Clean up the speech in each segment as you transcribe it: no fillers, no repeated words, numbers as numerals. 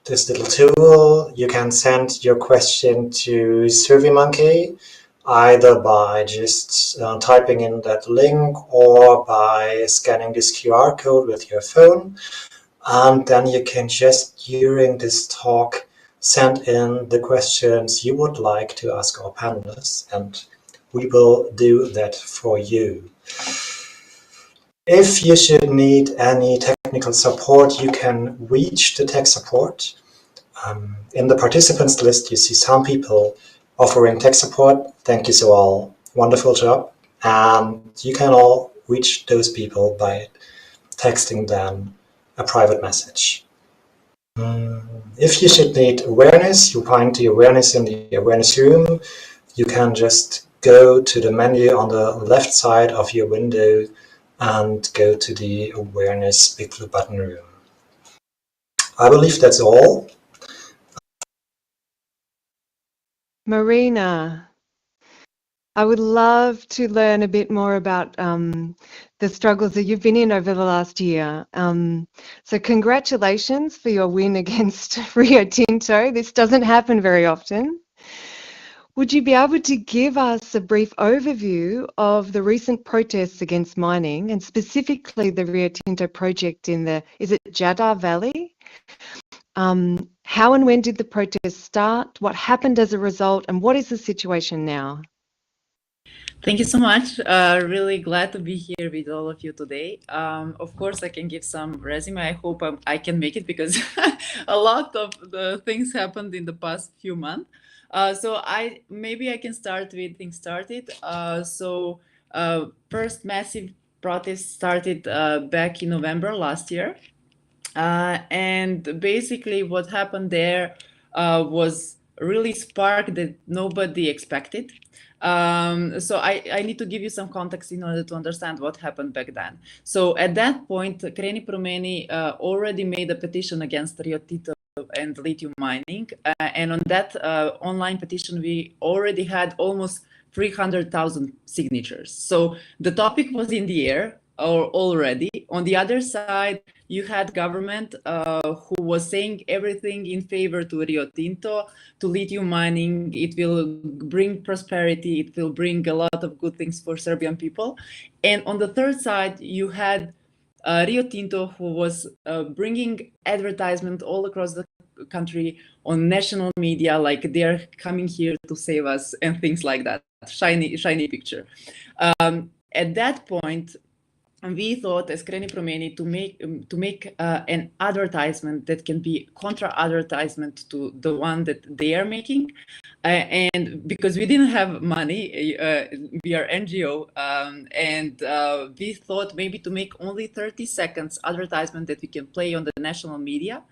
this little tool. You can send your question to SurveyMonkey either by just typing in that link or by scanning this QR code with your phone. And then you can just, during this talk, send in the questions you would like to ask our panelists, and we will do that for you. If you should need any technical support, you can reach the tech support. In the participants list, you see some people offering tech support. Thank you so all. Wonderful job. And you can all reach those people by texting them a private message. If you should need awareness, you find the awareness in the awareness room. You can just go to the menu on the left side of your window and go to the awareness big blue button room. I believe that's all. Marina, I would love to learn a bit more about the struggles that you've been in over the last year. So congratulations for your win against Rio Tinto. This doesn't happen very often. Would you be able to give us a brief overview of the recent protests against mining, and specifically the Rio Tinto project in the, is it Jadar Valley? How and when did the protests start? What happened as a result? And what is the situation now? Thank you so much. Really glad to be here with all of you today. Of course, I can give some resume. I hope I can make it because a lot of the things happened in the past few months. So maybe I can start with things started. First massive protest started back in November last year. And basically what happened there was really spark that nobody expected. So I need to give you some context in order to understand what happened back then. So at that point, Kreni Promeni already made a petition against Rio Tinto and lithium mining. And on that online petition, we already had almost 300,000 signatures. So the topic was in the air already. On the other side, you had government who was saying everything in favor to Rio Tinto, to lithium mining. It will bring prosperity. It will bring a lot of good things for Serbian people. And on the third side, you had Rio Tinto, who was bringing advertisement all across the country on national media, like they're coming here to save us and things like that. Shiny picture. At that point, we thought as Kreni Promeni to make an advertisement that can be contra advertisement to the one that they are making, and because we didn't have money, we are NGO, and we thought maybe to make only 30 seconds advertisement that we can play on the national media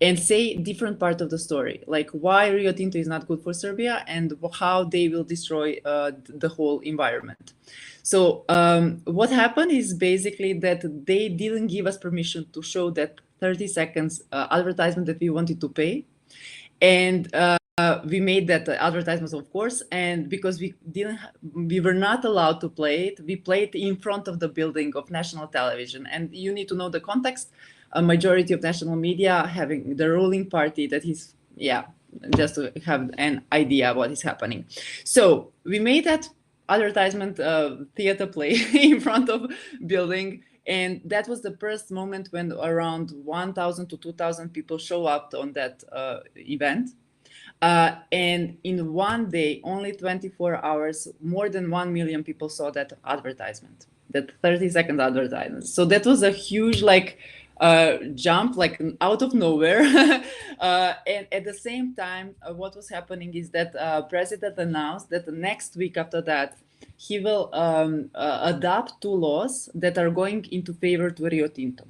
and say different part of the story, like why Rio Tinto is not good for Serbia and how they will destroy the whole environment. So what happened is basically that they didn't give us permission to show that 30 seconds advertisement that we wanted to pay. And we made that advertisement, of course, and because we were not allowed to play it, we played in front of the building of national television. And you need to know the context. A majority of national media having the ruling party that is, just to have an idea what is happening. So we made that advertisement theater play in front of building, and that was the first moment when around 1,000 to 2,000 people show up on that event. And in one day, only 24 hours, more than 1 million people saw that advertisement, that 30-second advertisement. So that was a huge jump, like out of nowhere. And at the same time, what was happening is that president announced that the next week after that, he will adopt 2 laws that are going into favor to Rio Tinto.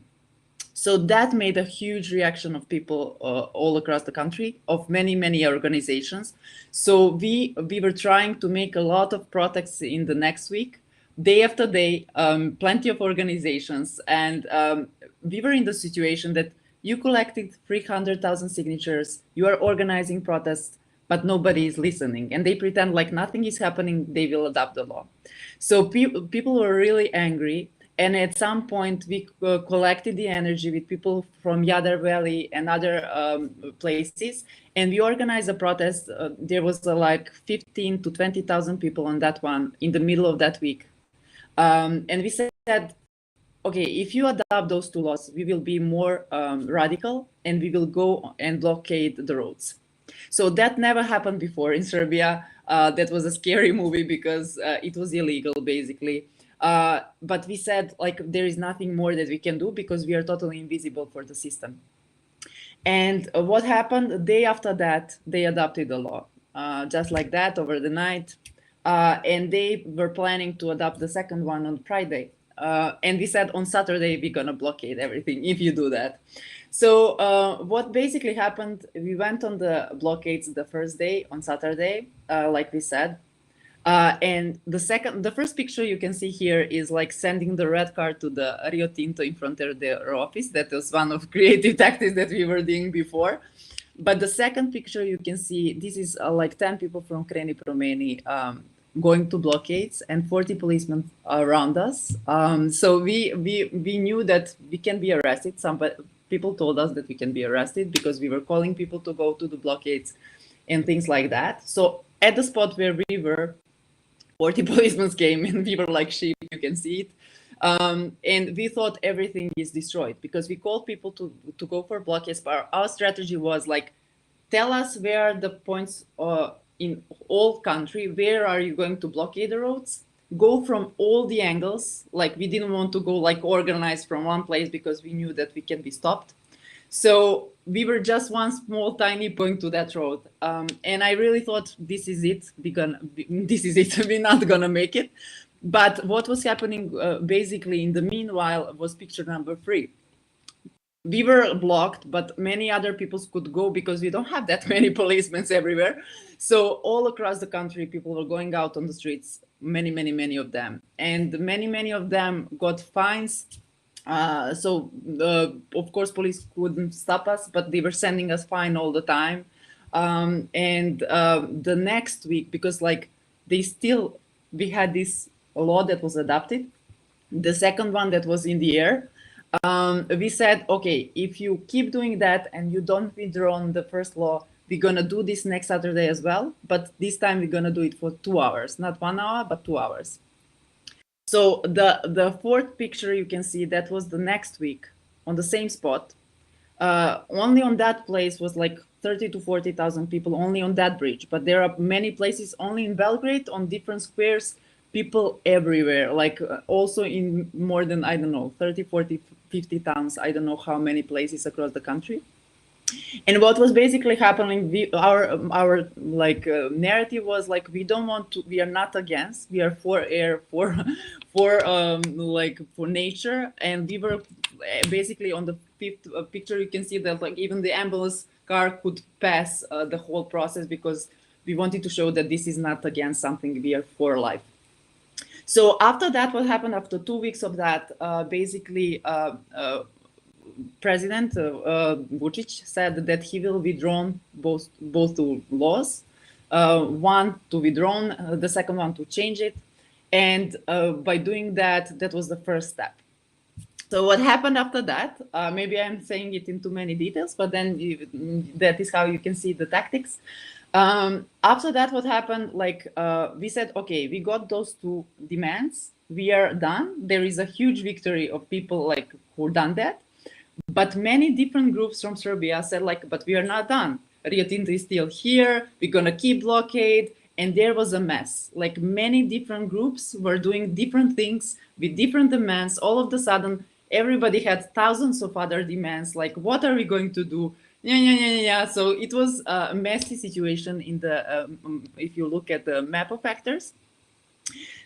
So that made a huge reaction of people all across the country, of many organizations. So we were trying to make a lot of protests in the next week, day after day, plenty of organizations. And we were in the situation that you collected 300,000 signatures, you are organizing protests, but nobody is listening. And they pretend like nothing is happening, they will adopt the law. So people were really angry. And at some point, we collected the energy with people from Yadar Valley and other places, and we organized a protest. There was like 15 to 20,000 people on that one in the middle of that week. And we said, okay, if you adopt those two laws, we will be more radical, and we will go and blockade the roads. So that never happened before in Serbia. That was a scary movie because it was illegal, basically. But we said, like, there is nothing more that we can do because we are totally invisible for the system. And what happened the day after that, they adopted the law, just like that, over the night. And they were planning to adopt the second one on Friday. And we said on Saturday, we're going to blockade everything if you do that. So what basically happened, we went on the blockades the first day on Saturday, like we said. And the first picture you can see here is like sending the red card to the Rio Tinto in front of their office. That was one of creative tactics that we were doing before. But the second picture you can see, this is like 10 people from Kreni Promeni going to blockades and 40 policemen around us. So we knew that we can be arrested. Some people told us that we can be arrested because we were calling people to go to the blockades and things like that. So at the spot where we were, 40 policemen came and we were like sheep, you can see it. And we thought everything is destroyed because we called people to go for blockades. But our strategy was like, tell us where are the points in all country, where are you going to blockade the roads? Go from all the angles. Like, we didn't want to go like organized from one place because we knew that we can be stopped. So we were just one small tiny point to that road. And I really thought, this is it. We're not gonna make it. But what was happening basically in the meanwhile was picture number 3. We were blocked, but many other people could go because we don't have that many policemen everywhere. So all across the country, people were going out on the streets, many of them. And many of them got fines. So of course, police couldn't stop us, but they were sending us fine all the time. And the next week, because like we had this law that was adopted, the second one that was in the air, we said, okay, if you keep doing that and you don't withdraw the first law, we're going to do this next Saturday as well. But this time we're going to do it for 2 hours, not 1 hour, but 2 hours. So the fourth picture you can see, that was the next week on the same spot. Only on that place was like 30 to 40,000 people only on that bridge. But there are many places only in Belgrade on different squares, people everywhere, like also in more than, I don't know, 30, 40, 50 towns. I don't know how many places across the country. And what was basically happening, our like narrative was like, we don't want to, we are not against, we are for air, for nature. And we were basically on the fifth picture, you can see that like even the ambulance car could pass the whole process because we wanted to show that this is not against something, we are for life. So after that, what happened after 2 weeks of that, basically President Vučić said that he will withdraw both the laws, one to withdraw, the second one to change it. And by doing that, that was the first step. So what happened after that, maybe I'm saying it in too many details, but then that is how you can see the tactics. After that, what happened, like we said, okay, we got those 2 demands, we are done. There is a huge victory of people like who done that. But many different groups from Serbia said like, but we are not done. Rio Tinto is still here, we're gonna keep blockade. And there was a mess. Like many different groups were doing different things with different demands. All of a sudden, everybody had thousands of other demands, like what are we going to do? Yeah. So it was a messy situation in the, if you look at the map of actors.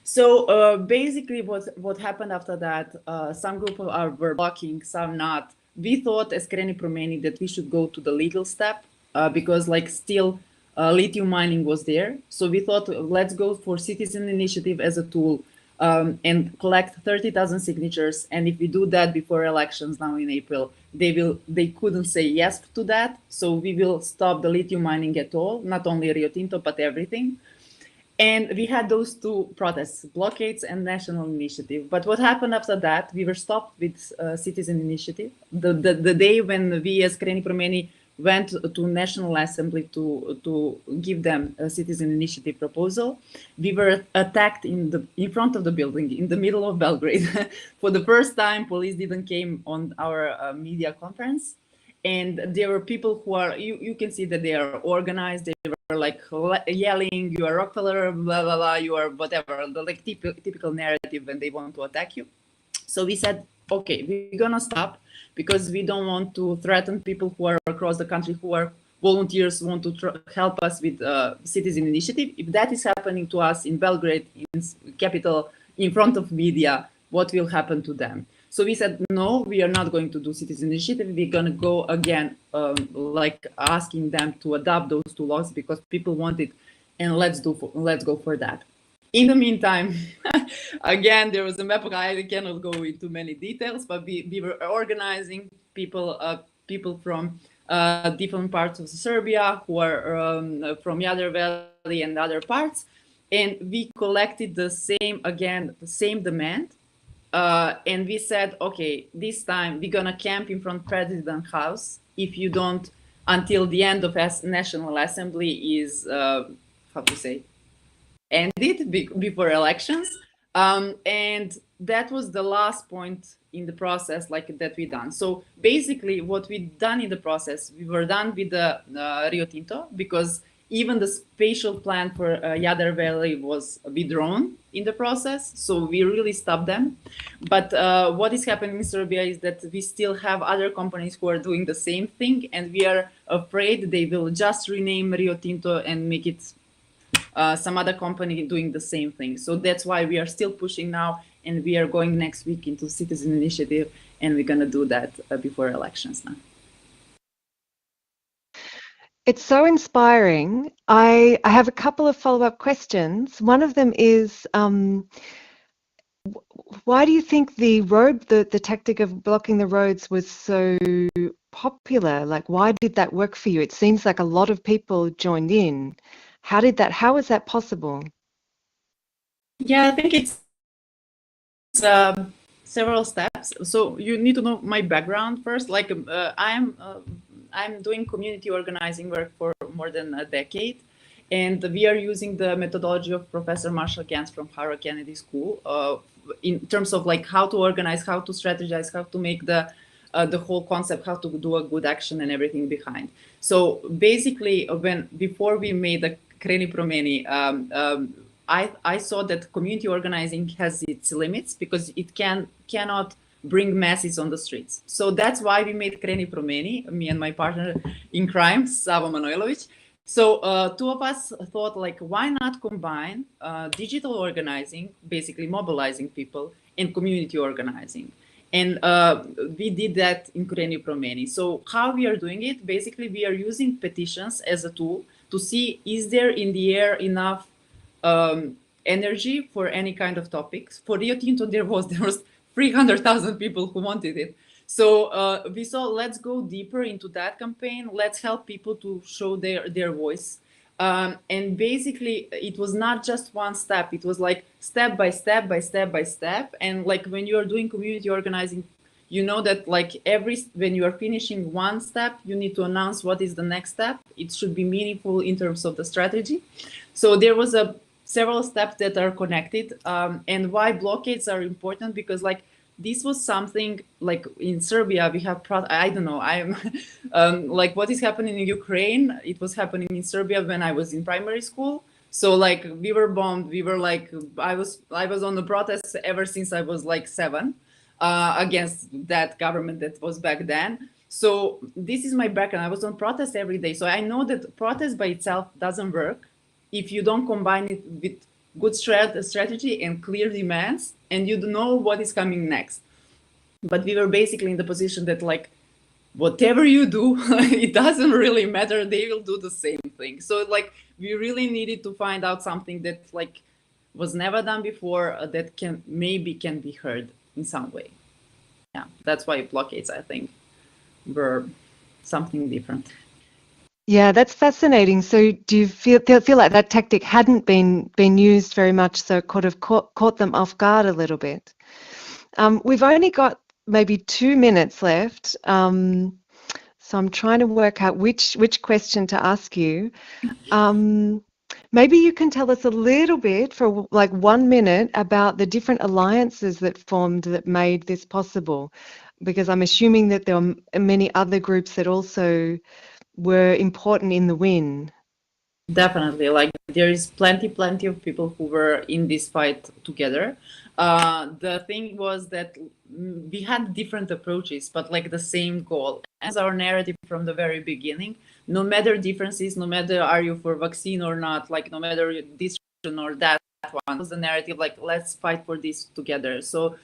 So basically what happened after that, some groups were blocking, some not. We thought as Kreni Promeni that we should go to the legal step because like still lithium mining was there. So we thought, let's go for citizen initiative as a tool and collect 30,000 signatures. And if we do that before elections now in April, they couldn't say yes to that. So we will stop the lithium mining at all, not only Rio Tinto, but everything. And we had those two protests, blockades and national initiative. But what happened after that, we were stopped with citizen initiative. The day when we as Kreni Promeni went to National Assembly to give them a citizen initiative proposal, we were attacked in front of the building, in the middle of Belgrade. For the first time, police didn't came on our media conference. And there were people who are, you can see that they are organized, they were like yelling, you are Rockefeller, blah, blah, blah, you are whatever, the like typical narrative when they want to attack you. So we said, okay, we're gonna stop because we don't want to threaten people who are across the country, who are volunteers, want to help us with citizen initiative. If that is happening to us in Belgrade, in capital, in front of media, what will happen to them? So we said, no, we are not going to do citizen initiative. We're going to go again, like asking them to adopt those two laws because people want it, and let's go for that. In the meantime, again, there was a map. I cannot go into many details, but we were organizing people from different parts of Serbia who are from Jadar Valley and other parts, and we collected the same demand. And we said, okay, this time we're gonna camp in front of President's house if you don't, until the end of National Assembly is, how to say, ended before elections. And that was the last point in the process like that we done. So basically what we done in the process, we were done with the Rio Tinto because even the spatial plan for Jadar Valley was withdrawn in the process. So we really stopped them. But what is happening in Serbia is that we still have other companies who are doing the same thing. And we are afraid they will just rename Rio Tinto and make it some other company doing the same thing. So that's why we are still pushing now. And we are going next week into citizen initiative. And we're going to do that before elections now. It's so inspiring. I have a couple of follow-up questions. One of them is, why do you think the tactic of blocking the roads was so popular? Like, why did that work for you? It seems like a lot of people joined in. How was that possible? Yeah, I think it's several steps. So you need to know my background first. Like I'm doing community organizing work for more than a decade, and we are using the methodology of Professor Marshall Gantz from Harvard Kennedy School in terms of like how to organize, how to strategize, how to make the whole concept, how to do a good action and everything behind. So basically, before we made the Kreni Promeni, I saw that community organizing has its limits because it cannot bring masses on the streets. So that's why we made Kreni Promeni, me and my partner in crime, Savo Manojlovic. So two of us thought, like, why not combine digital organizing, basically mobilizing people, and community organizing? And we did that in Kreni Promeni. So how we are doing it, basically we are using petitions as a tool to see, is there in the air enough energy for any kind of topics? For Rio Tinto, there was 300,000 people who wanted it. So we saw, let's go deeper into that campaign. Let's help people to show their voice. And basically, it was not just one step. It was like step by step by step by step. And like when you are doing community organizing, you know that like when you are finishing one step, you need to announce what is the next step. It should be meaningful in terms of the strategy. So there was several steps that are connected. And why blockades are important, because like this was something like in Serbia, we have, I don't know, I'm like what is happening in Ukraine, it was happening in Serbia when I was in primary school. So like we were bombed, we were like, I was on the protests ever since I was like 7 against that government that was back then. So this is my background. I was on protest every day. So I know that protest by itself doesn't work if you don't combine it with good strategy and clear demands, and you know what is coming next. But we were basically in the position that like, whatever you do, it doesn't really matter. They will do the same thing. So like, we really needed to find out something that like was never done before, that can be heard in some way. Yeah, that's why blockades, I think, were something different. Yeah, that's fascinating. So do you feel like that tactic hadn't been used very much, so it could have caught them off guard a little bit? We've only got maybe 2 minutes left, so I'm trying to work out which question to ask you. Maybe you can tell us a little bit for like 1 minute about the different alliances that formed that made this possible, because I'm assuming that there are many other groups that also were important in the win. Definitely, like there is plenty of people who were in this fight together. The thing was that we had different approaches, but like the same goal. As our narrative from the very beginning, no matter differences, no matter are you for vaccine or not, like no matter this or that one, was the narrative like let's fight for this together. So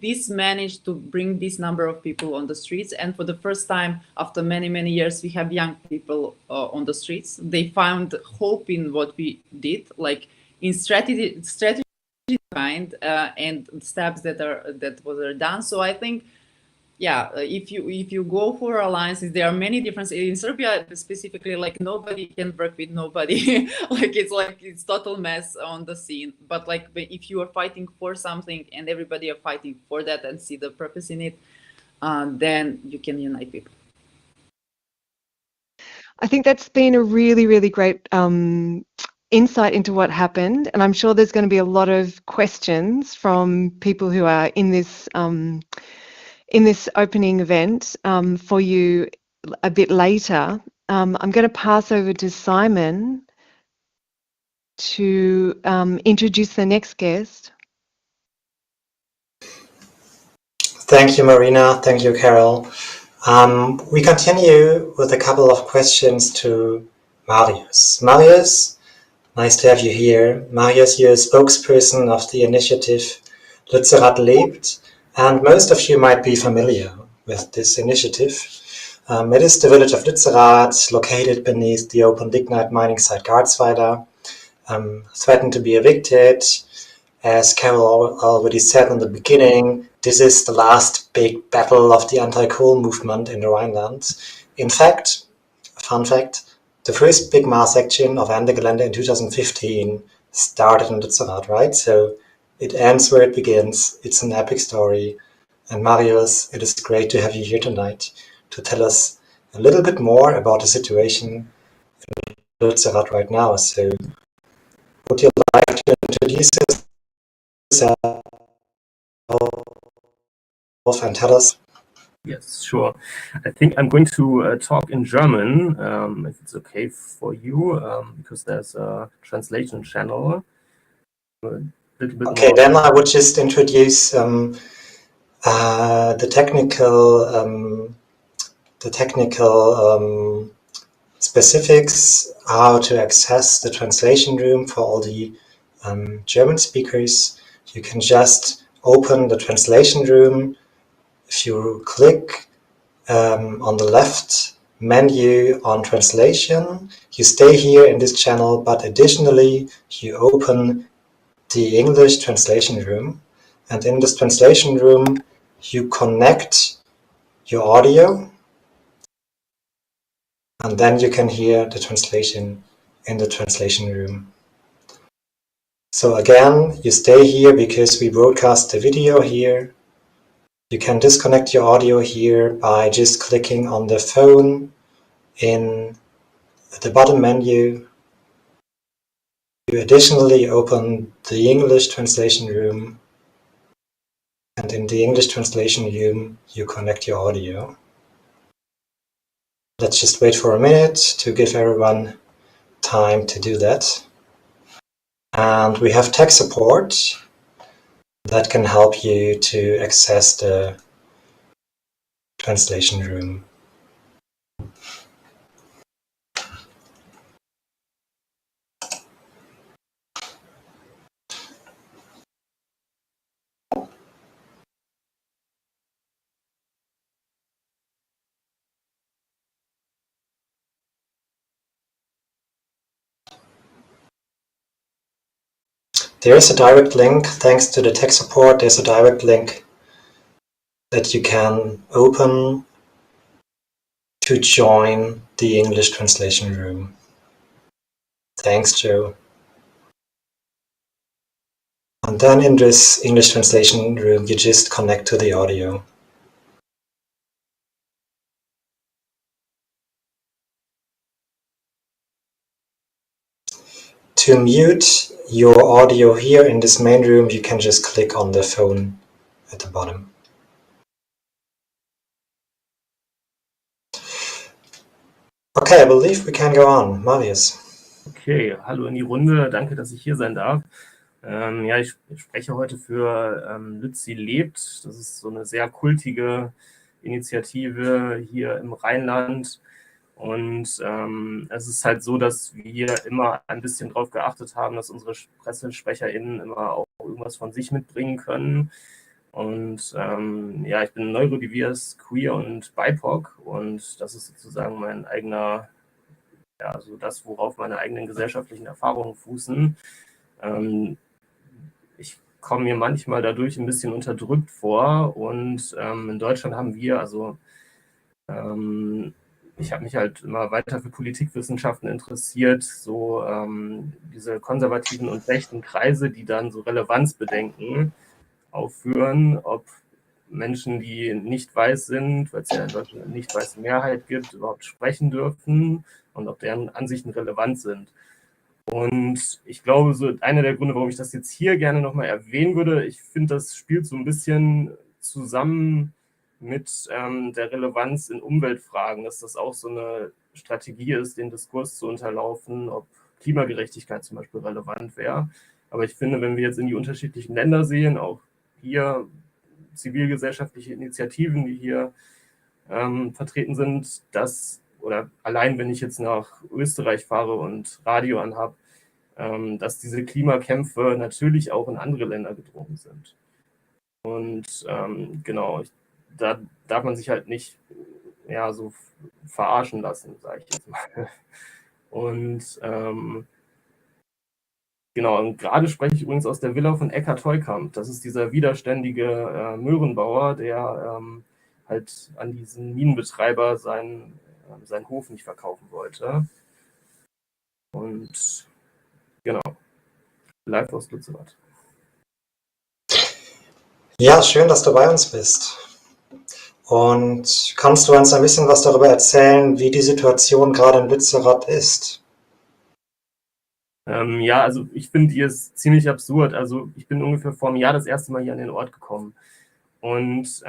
this managed to bring this number of people on the streets, and for the first time after many years we have young people on the streets. They found hope in what we did, like in strategy behind and steps that were done. So I think, yeah, if you go for alliances, there are many differences in Serbia specifically. Like nobody can work with nobody. Like it's total mess on the scene. But like if you are fighting for something and everybody are fighting for that and see the purpose in it, then you can unite people. I think that's been a really great insight into what happened, and I'm sure there's going to be a lot of questions from people who are in this opening event for you a bit later. I'm going to pass over to Simon to introduce the next guest. Thank you, Marina. Thank you, Carol. We continue with a couple of questions to Marius. Marius, nice to have you here. Marius, you're a spokesperson of the initiative Lützerath lebt, and most of you might be familiar with this initiative. It is the village of Lützerath, located beneath the open lignite mining site Garzweiler, threatened to be evicted. As Carol already said in the beginning, this is the last big battle of the anti-coal movement in the Rhineland. In fact, fun fact, the first big mass action of Ende Gelände in 2015 started in Lützerath, right? So it ends where it begins. It's an epic story. And Marius, it is great to have you here tonight to tell us a little bit more about the situation in Lützerath right now. So would you like to introduce yourself and tell us? Yes, sure. I think I'm going to talk in German, if it's okay for you, because there's a translation channel. A little bit okay, more. then I would just introduce the technical specifics, how to access the translation room for all the German speakers. You can just open the translation room. If you click on the left menu on translation, you stay here in this channel, but additionally you open the English translation room, and in this translation room you connect your audio, and then you can hear the translation in the translation room. So again, you stay here because we broadcast the video here. You can disconnect your audio here by just clicking on the phone in the bottom menu. You additionally open the English translation room, and in the English translation room you connect your audio. Let's just wait for a minute to give everyone time to do that. And we have tech support that can help you to access the translation room. There is a direct link, thanks to the tech support, there's a direct link that you can open to join the English translation room. Thanks, Joe. And then in this English translation room, you just connect to the audio. To mute your audio here in this main room, you can just click on the phone at the bottom. Okay, I believe we can go on. Marius. Okay, hallo in die Runde. Danke, dass ich hier sein darf. Ja, ich spreche heute für Lützi lebt. Das ist so eine sehr kultige Initiative hier im Rheinland. Und es ist halt so, dass wir immer ein bisschen darauf geachtet haben, dass unsere PressesprecherInnen immer auch irgendwas von sich mitbringen können. Und ja, ich bin neurodivers, queer und BIPOC und das ist sozusagen mein eigener, ja, also das, worauf meine eigenen gesellschaftlichen Erfahrungen fußen. Ich komme mir manchmal dadurch ein bisschen unterdrückt vor und in Deutschland haben wir, also ich habe mich halt immer weiter für Politikwissenschaften interessiert, so diese konservativen und rechten Kreise, die dann so Relevanzbedenken aufführen, ob Menschen, die nicht weiß sind, weil es ja in Deutschland eine nicht weiße Mehrheit gibt, überhaupt sprechen dürfen und ob deren Ansichten relevant sind. Und ich glaube, so einer der Gründe, warum ich das jetzt hier gerne nochmal erwähnen würde, ich finde, das spielt so ein bisschen zusammen mit der Relevanz in Umweltfragen, dass das auch so eine Strategie ist, den Diskurs zu unterlaufen, ob Klimagerechtigkeit zum Beispiel relevant wäre. Aber ich finde, wenn wir jetzt in die unterschiedlichen Länder sehen, auch hier zivilgesellschaftliche Initiativen, die hier vertreten sind, dass, oder allein wenn ich jetzt nach Österreich fahre und Radio anhab, dass diese Klimakämpfe natürlich auch in andere Länder gedrungen sind. Und genau, da darf man sich halt nicht ja, so verarschen lassen, sage ich jetzt mal. Und genau, und gerade spreche ich übrigens aus der Villa von AKKON22. Das ist dieser widerständige Möhrenbauer, der halt an diesen Minenbetreiber seinen Hof nicht verkaufen wollte. Und genau, live aus Lützerath. Ja, schön, dass du bei uns bist. Und kannst du uns ein bisschen was darüber erzählen, wie die Situation gerade in Lützerath ist? Ja, also ich finde, die ist ziemlich absurd. Also ich bin ungefähr vor einem Jahr das erste Mal hier an den Ort gekommen. Und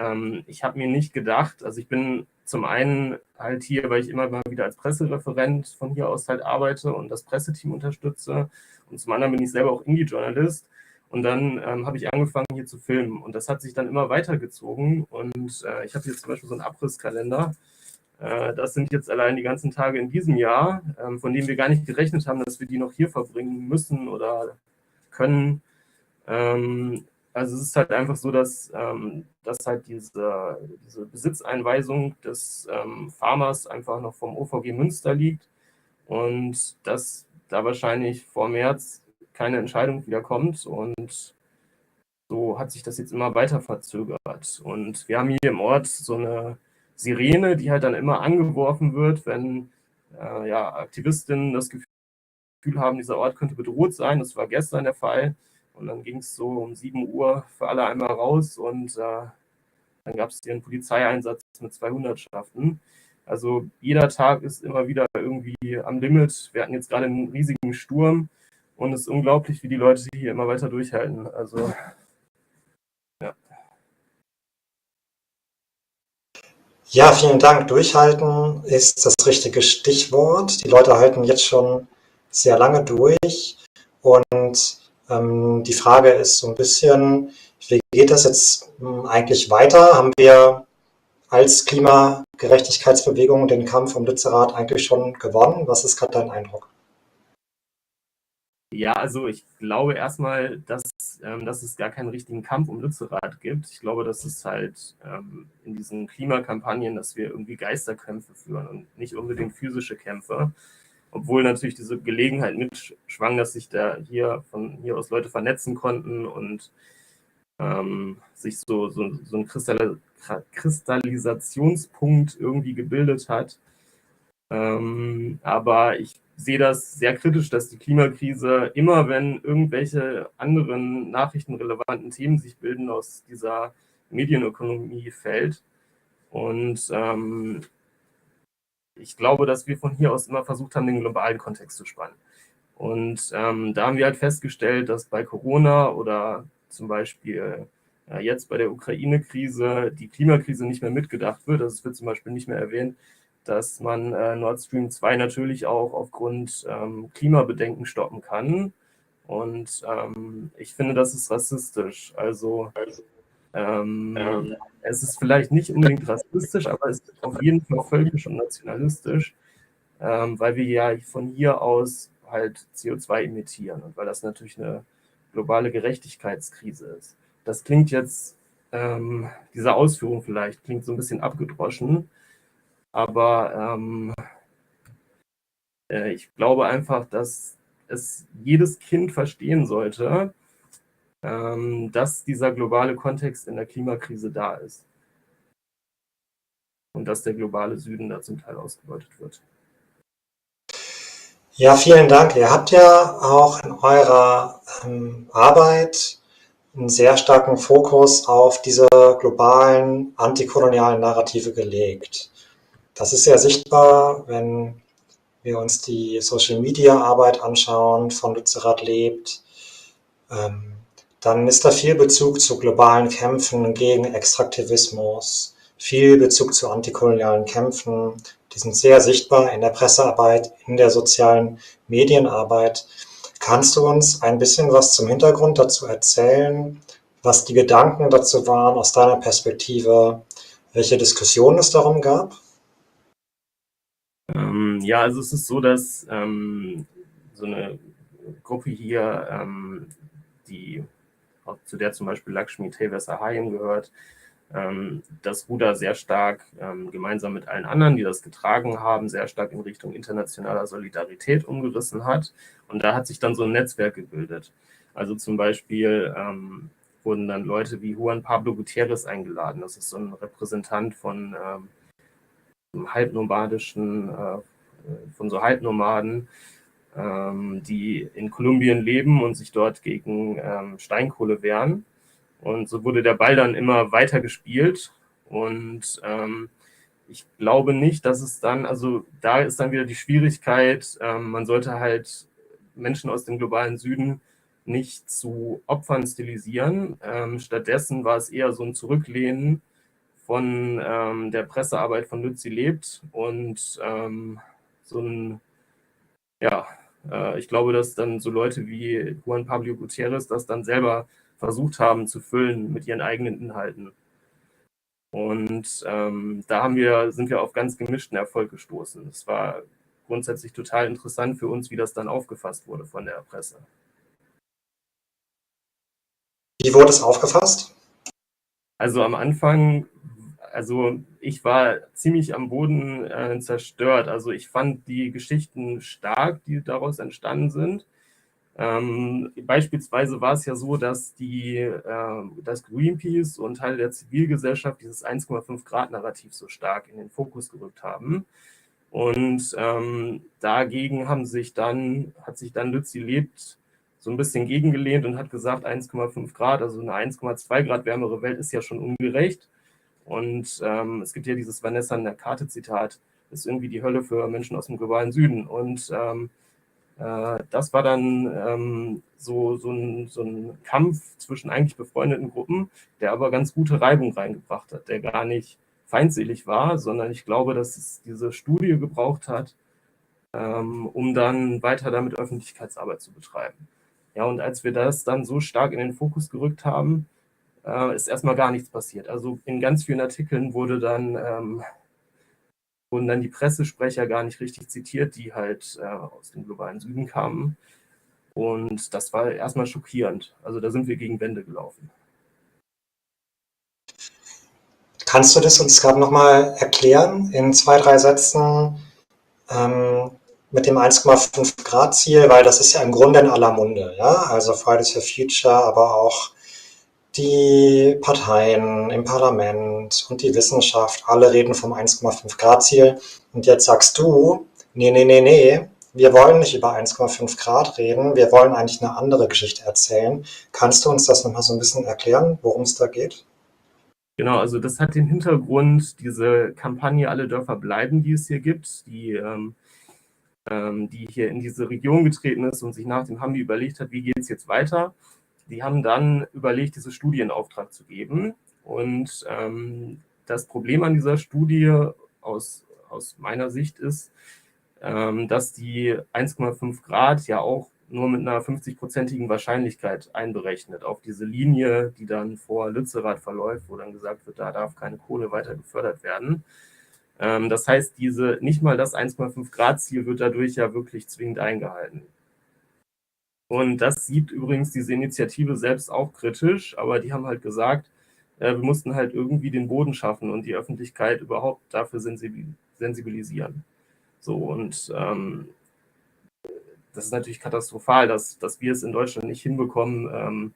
ich habe mir nicht gedacht, also ich bin zum einen halt hier, weil ich immer mal wieder als Pressereferent von hier aus halt arbeite und das Presseteam unterstütze. Und zum anderen bin ich selber auch Indie-Journalist. Und dann habe ich angefangen hier zu filmen. Und das hat sich dann immer weitergezogen. Und ich habe hier zum Beispiel so einen Abrisskalender. Das sind jetzt allein die ganzen Tage in diesem Jahr, von denen wir gar nicht gerechnet haben, dass wir die noch hier verbringen müssen oder können. Also es ist halt einfach so, dass halt diese Besitzeinweisung des Farmers einfach noch vom OVG Münster liegt und dass da wahrscheinlich vor März keine Entscheidung wieder kommt und so hat sich das jetzt immer weiter verzögert. Und wir haben hier im Ort so eine Sirene, die halt dann immer angeworfen wird, wenn ja, Aktivistinnen das Gefühl haben, dieser Ort könnte bedroht sein. Das war gestern der Fall. Und dann ging es so um 7 Uhr für alle einmal raus und dann gab es hier einen Polizeieinsatz mit 2 Hundertschaften. Also jeder Tag ist immer wieder irgendwie am Limit. Wir hatten jetzt gerade einen riesigen Sturm und es ist unglaublich, wie die Leute hier immer weiter durchhalten. Also ja. Ja, vielen Dank. Durchhalten ist das richtige Stichwort. Die Leute halten jetzt schon sehr lange durch. Und die Frage ist so ein bisschen, wie geht das jetzt eigentlich weiter? Haben wir als Klimagerechtigkeitsbewegung den Kampf um Lützerath eigentlich schon gewonnen? Was ist gerade dein Eindruck? Ja, also ich glaube erstmal, dass es gar keinen richtigen Kampf um Lützerath gibt. Ich glaube, dass es halt in diesen Klimakampagnen, dass wir irgendwie Geisterkämpfe führen und nicht unbedingt physische Kämpfe. Obwohl natürlich diese Gelegenheit mitschwang, dass sich da von hier aus Leute vernetzen konnten und sich so ein Kristallisationspunkt irgendwie gebildet hat. Aber ich sehe das sehr kritisch, dass die Klimakrise immer, wenn irgendwelche anderen nachrichtenrelevanten Themen sich bilden, aus dieser Medienökonomie fällt. Und ich glaube, dass wir von hier aus immer versucht haben, den globalen Kontext zu spannen. Und da haben wir halt festgestellt, dass bei Corona oder zum Beispiel jetzt bei der Ukraine-Krise die Klimakrise nicht mehr mitgedacht wird. Also es wird zum Beispiel nicht mehr erwähnt, dass man Nord Stream 2 natürlich auch aufgrund Klimabedenken stoppen kann. Und ich finde, das ist rassistisch. Also es ist vielleicht nicht unbedingt rassistisch, aber es ist auf jeden Fall völkisch und nationalistisch, weil wir ja von hier aus halt CO2 emittieren und weil das natürlich eine globale Gerechtigkeitskrise ist. Das klingt jetzt, diese Ausführung vielleicht klingt so ein bisschen abgedroschen, aber ich glaube einfach, dass es jedes Kind verstehen sollte, dass dieser globale Kontext in der Klimakrise da ist und dass der globale Süden da zum Teil ausgebeutet wird. Ja, vielen Dank. Ihr habt ja auch in eurer Arbeit einen sehr starken Fokus auf diese globalen antikolonialen Narrative gelegt. Das ist sehr sichtbar, wenn wir uns die Social-Media-Arbeit anschauen, von Lützerath lebt. Dann ist da viel Bezug zu globalen Kämpfen gegen Extraktivismus, viel Bezug zu antikolonialen Kämpfen. Die sind sehr sichtbar in der Pressearbeit, in der sozialen Medienarbeit. Kannst du uns ein bisschen was zum Hintergrund dazu erzählen, was die Gedanken dazu waren aus deiner Perspektive, welche Diskussionen es darum gab? Ja, also es ist so, dass so eine Gruppe hier, die zu der zum Beispiel Lakshmi Tevesahayan gehört, das Ruder sehr stark gemeinsam mit allen anderen, die das getragen haben, sehr stark in Richtung internationaler Solidarität umgerissen hat. Und da hat sich dann so ein Netzwerk gebildet. Also zum Beispiel wurden dann Leute wie Juan Pablo Gutierrez eingeladen. Das ist so ein Repräsentant von halbnomadischen, von so Halbnomaden, die in Kolumbien leben und sich dort gegen Steinkohle wehren. Und so wurde der Ball dann immer weiter gespielt. Und ich glaube nicht, dass es dann, also da ist dann wieder die Schwierigkeit, man sollte halt Menschen aus dem globalen Süden nicht zu Opfern stilisieren. Stattdessen war es eher so ein Zurücklehnen von der Pressearbeit von Lützi lebt und so ein, ja, ich glaube, dass dann so Leute wie Juan Pablo Gutierrez das dann selber versucht haben zu füllen mit ihren eigenen Inhalten. Und da sind wir auf ganz gemischten Erfolg gestoßen. Es war grundsätzlich total interessant für uns, wie das dann aufgefasst wurde von der Presse. Wie wurde es aufgefasst? Also am Anfang, also ich war ziemlich am Boden zerstört. Also ich fand die Geschichten stark, die daraus entstanden sind. Beispielsweise war es ja so, dass dass Greenpeace und Teile der Zivilgesellschaft dieses 1,5 Grad Narrativ so stark in den Fokus gerückt haben. Und dagegen hat sich dann Lützi lebt so ein bisschen gegengelehnt und hat gesagt, 1,5 Grad, also eine 1,2 Grad wärmere Welt ist ja schon ungerecht. Und es gibt ja dieses Vanessa Nakate-Zitat, ist irgendwie die Hölle für Menschen aus dem globalen Süden. Und das war dann so ein Kampf zwischen eigentlich befreundeten Gruppen, der aber ganz gute Reibung reingebracht hat, der gar nicht feindselig war, sondern ich glaube, dass es diese Studie gebraucht hat, um dann weiter damit Öffentlichkeitsarbeit zu betreiben. Ja, und als wir das dann so stark in den Fokus gerückt haben, ist erstmal gar nichts passiert. Also in ganz vielen Artikeln wurden dann die Pressesprecher gar nicht richtig zitiert, die halt aus dem globalen Süden kamen. Und das war erstmal schockierend. Also da sind wir gegen Wände gelaufen. Kannst du das uns gerade nochmal erklären in 2, 3 Sätzen mit dem 1,5 Grad Ziel, weil das ist ja im Grunde in aller Munde, ja, also Fridays for Future, aber auch die Parteien im Parlament und die Wissenschaft, alle reden vom 1,5 Grad Ziel. Und jetzt sagst du, nee, wir wollen nicht über 1,5 Grad reden, wir wollen eigentlich eine andere Geschichte erzählen. Kannst du uns das nochmal so ein bisschen erklären, worum es da geht? Genau, also das hat den Hintergrund, diese Kampagne Alle Dörfer bleiben, die es hier gibt, die hier in diese Region getreten ist und sich nach dem Hambi überlegt hat, wie geht es jetzt weiter. Die haben dann überlegt, diese Studie in Auftrag zu geben. Und das Problem an dieser Studie aus meiner Sicht ist, dass die 1,5 Grad ja auch nur mit einer 50-prozentigen Wahrscheinlichkeit einberechnet auf diese Linie, die dann vor Lützerath verläuft, wo dann gesagt wird, da darf keine Kohle weiter gefördert werden. Das heißt, nicht mal das 1,5 Grad Ziel wird dadurch ja wirklich zwingend eingehalten. Und das sieht übrigens diese Initiative selbst auch kritisch, aber die haben halt gesagt, wir mussten halt irgendwie den Boden schaffen und die Öffentlichkeit überhaupt dafür sensibilisieren. So, und das ist natürlich katastrophal, dass wir es in Deutschland nicht hinbekommen,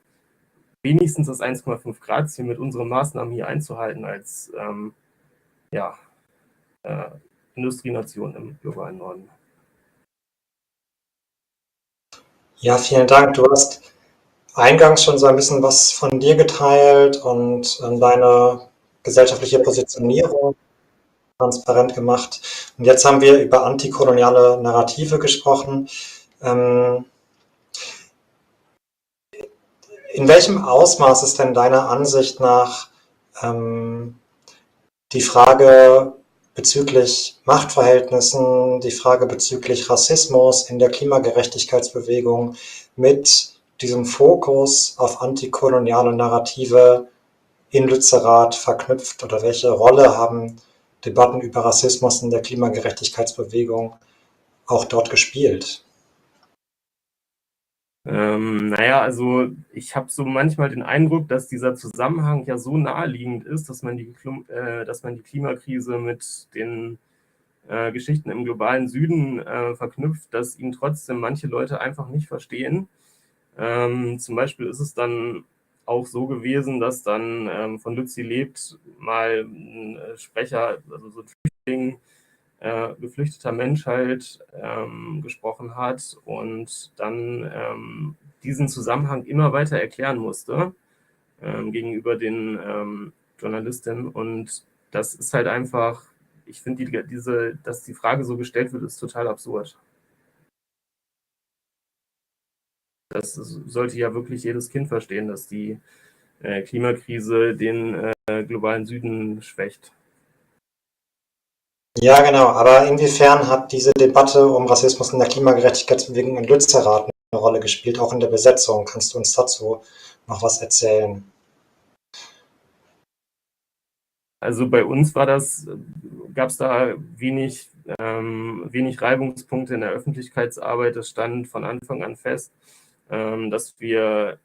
wenigstens das 1,5 Grad Ziel mit unseren Maßnahmen hier einzuhalten als Industrienation im globalen Norden. Ja, vielen Dank. Du hast eingangs schon so ein bisschen was von dir geteilt und deine gesellschaftliche Positionierung transparent gemacht. Und jetzt haben wir über antikoloniale Narrative gesprochen. In welchem Ausmaß ist denn deiner Ansicht nach die Frage bezüglich Machtverhältnissen, die Frage bezüglich Rassismus in der Klimagerechtigkeitsbewegung mit diesem Fokus auf antikoloniale Narrative in Lützerath verknüpft, oder welche Rolle haben Debatten über Rassismus in der Klimagerechtigkeitsbewegung auch dort gespielt? Also ich habe so manchmal den Eindruck, dass dieser Zusammenhang ja so naheliegend ist, dass man die Klimakrise mit den Geschichten im globalen Süden verknüpft, dass ihn trotzdem manche Leute einfach nicht verstehen. Zum Beispiel ist es dann auch so gewesen, dass dann von Lützi lebt mal ein Sprecher, also so ein Flüchtling, geflüchteter Mensch halt gesprochen hat und dann diesen Zusammenhang immer weiter erklären musste gegenüber den Journalistinnen. Und das ist halt einfach, ich finde, dass die Frage so gestellt wird, ist total absurd. Das sollte ja wirklich jedes Kind verstehen, dass die Klimakrise den globalen Süden schwächt. Ja, genau. Aber inwiefern hat diese Debatte um Rassismus in der Klimagerechtigkeitsbewegung in Lützerath eine Rolle gespielt, auch in der Besetzung? Kannst du uns dazu noch was erzählen? Also bei uns gab es da wenig Reibungspunkte in der Öffentlichkeitsarbeit. Es stand von Anfang an fest, dass wir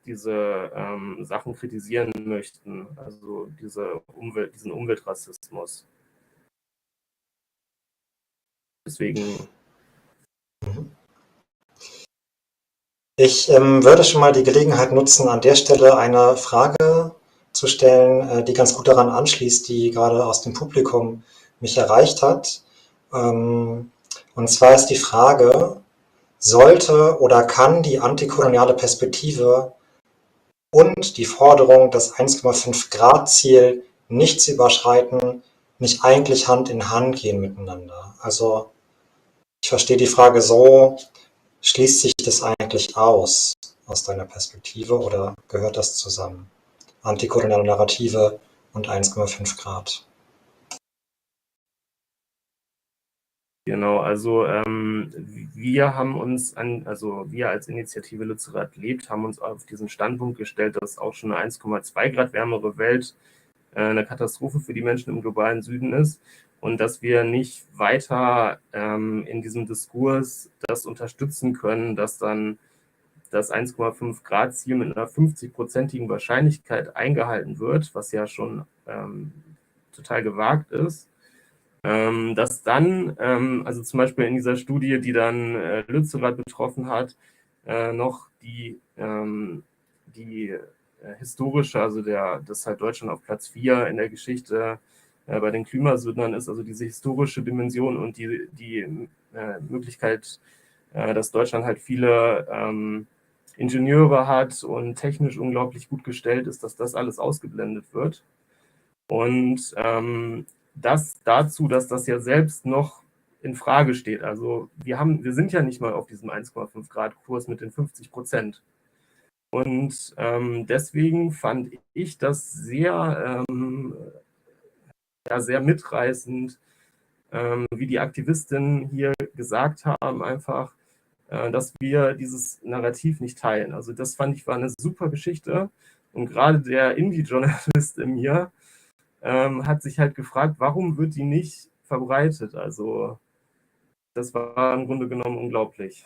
diese Sachen kritisieren möchten, also diesen Umweltrassismus. Deswegen. Ich würde schon mal die Gelegenheit nutzen, an der Stelle eine Frage zu stellen, die ganz gut daran anschließt, die gerade aus dem Publikum mich erreicht hat. Und zwar ist die Frage, sollte oder kann die antikoloniale Perspektive und die Forderung, das 1,5 Grad Ziel nicht zu überschreiten, nicht eigentlich Hand in Hand gehen miteinander? Also ich verstehe die Frage so, schließt sich das eigentlich aus deiner Perspektive, oder gehört das zusammen? Antikoloniale Narrative und 1,5 Grad. Genau, also wir als Initiative Lützerath lebt, haben uns auf diesen Standpunkt gestellt, dass auch schon eine 1,2 Grad wärmere Welt eine Katastrophe für die Menschen im globalen Süden ist und dass wir nicht weiter in diesem Diskurs das unterstützen können, dass dann das 1,5 Grad Ziel mit einer 50-prozentigen Wahrscheinlichkeit eingehalten wird, was ja schon total gewagt ist. Dass dann, also zum Beispiel in dieser Studie, die dann Lützerath betroffen hat, noch die historische, also dass halt Deutschland auf Platz 4 in der Geschichte bei den Klimasündern ist, also diese historische Dimension und die Möglichkeit, dass Deutschland halt viele Ingenieure hat und technisch unglaublich gut gestellt ist, dass das alles ausgeblendet wird. Und das dazu, dass das ja selbst noch in Frage steht. Also wir sind ja nicht mal auf diesem 1,5 Grad Kurs mit den 50%. Und deswegen fand ich das sehr mitreißend, wie die Aktivistinnen hier gesagt haben, einfach, dass wir dieses Narrativ nicht teilen. Also das fand ich war eine super Geschichte. Und gerade der Indie-Journalist in mir hat sich halt gefragt, warum wird die nicht verbreitet? Also das war im Grunde genommen unglaublich.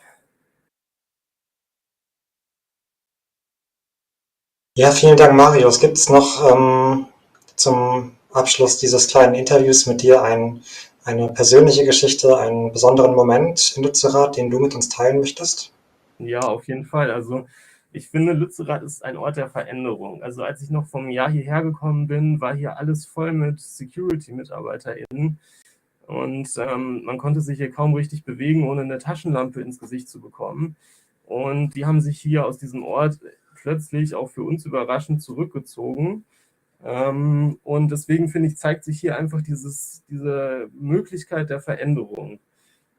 Ja, vielen Dank, Marius. Gibt es noch zum Abschluss dieses kleinen Interviews mit dir eine persönliche Geschichte, einen besonderen Moment in Lützerath, den du mit uns teilen möchtest? Ja, auf jeden Fall. Also ich finde, Lützerath ist ein Ort der Veränderung. Also als ich noch vom Jahr hierher gekommen bin, war hier alles voll mit Security-MitarbeiterInnen. Und man konnte sich hier kaum richtig bewegen, ohne eine Taschenlampe ins Gesicht zu bekommen. Und die haben sich hier aus diesem Ort plötzlich auch für uns überraschend zurückgezogen. Und deswegen finde ich, zeigt sich hier einfach diese Möglichkeit der Veränderung,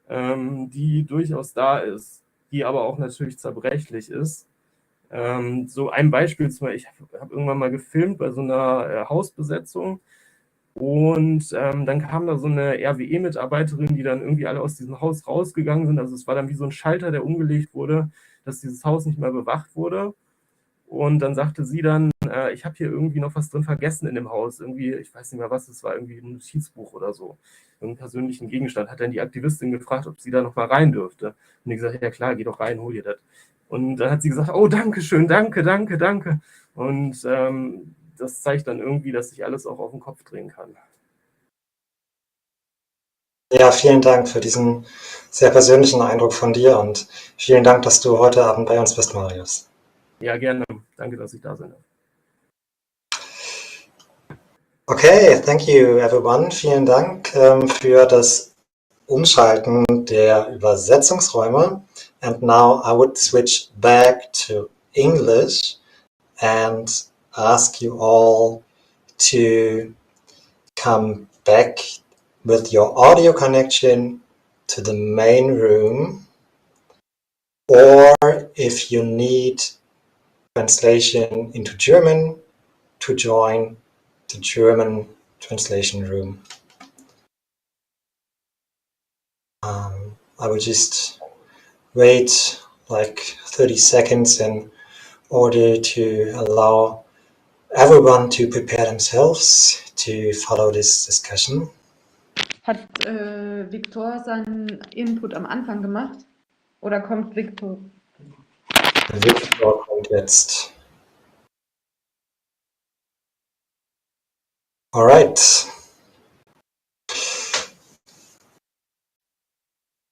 die durchaus da ist, die aber auch natürlich zerbrechlich ist. So ein Beispiel, ich habe irgendwann mal gefilmt bei so einer Hausbesetzung und dann kam da so eine RWE-Mitarbeiterin, die dann irgendwie alle aus diesem Haus rausgegangen sind. Also es war dann wie so ein Schalter, der umgelegt wurde, dass dieses Haus nicht mehr bewacht wurde. Und dann sagte sie dann, ich habe hier irgendwie noch was drin vergessen in dem Haus. Irgendwie, ich weiß nicht mehr was, es war irgendwie ein Notizbuch oder so. Irgendeinen persönlichen Gegenstand. Hat dann die Aktivistin gefragt, ob sie da noch mal rein dürfte. Und die gesagt, ja klar, geh doch rein, hol dir das. Und dann hat sie gesagt, oh, danke schön, danke, danke, danke. Und das zeigt dann irgendwie, dass sich alles auch auf den Kopf drehen kann. Ja, vielen Dank für diesen sehr persönlichen Eindruck von dir und vielen Dank, dass du heute Abend bei uns bist, Marius. Ja, gerne. Danke, dass ich da sein darf. Okay, thank you everyone. Vielen Dank für das Umschalten der Übersetzungsräume. And now I would switch back to English and ask you all to come back with your audio connection to the main room, or if you need translation into German, to join the German translation room. I would just wait like 30 seconds in order to allow everyone to prepare themselves to follow this discussion. Hat Viktor seinen Input am Anfang gemacht? Oder kommt Viktor? Viktor kommt jetzt. All right.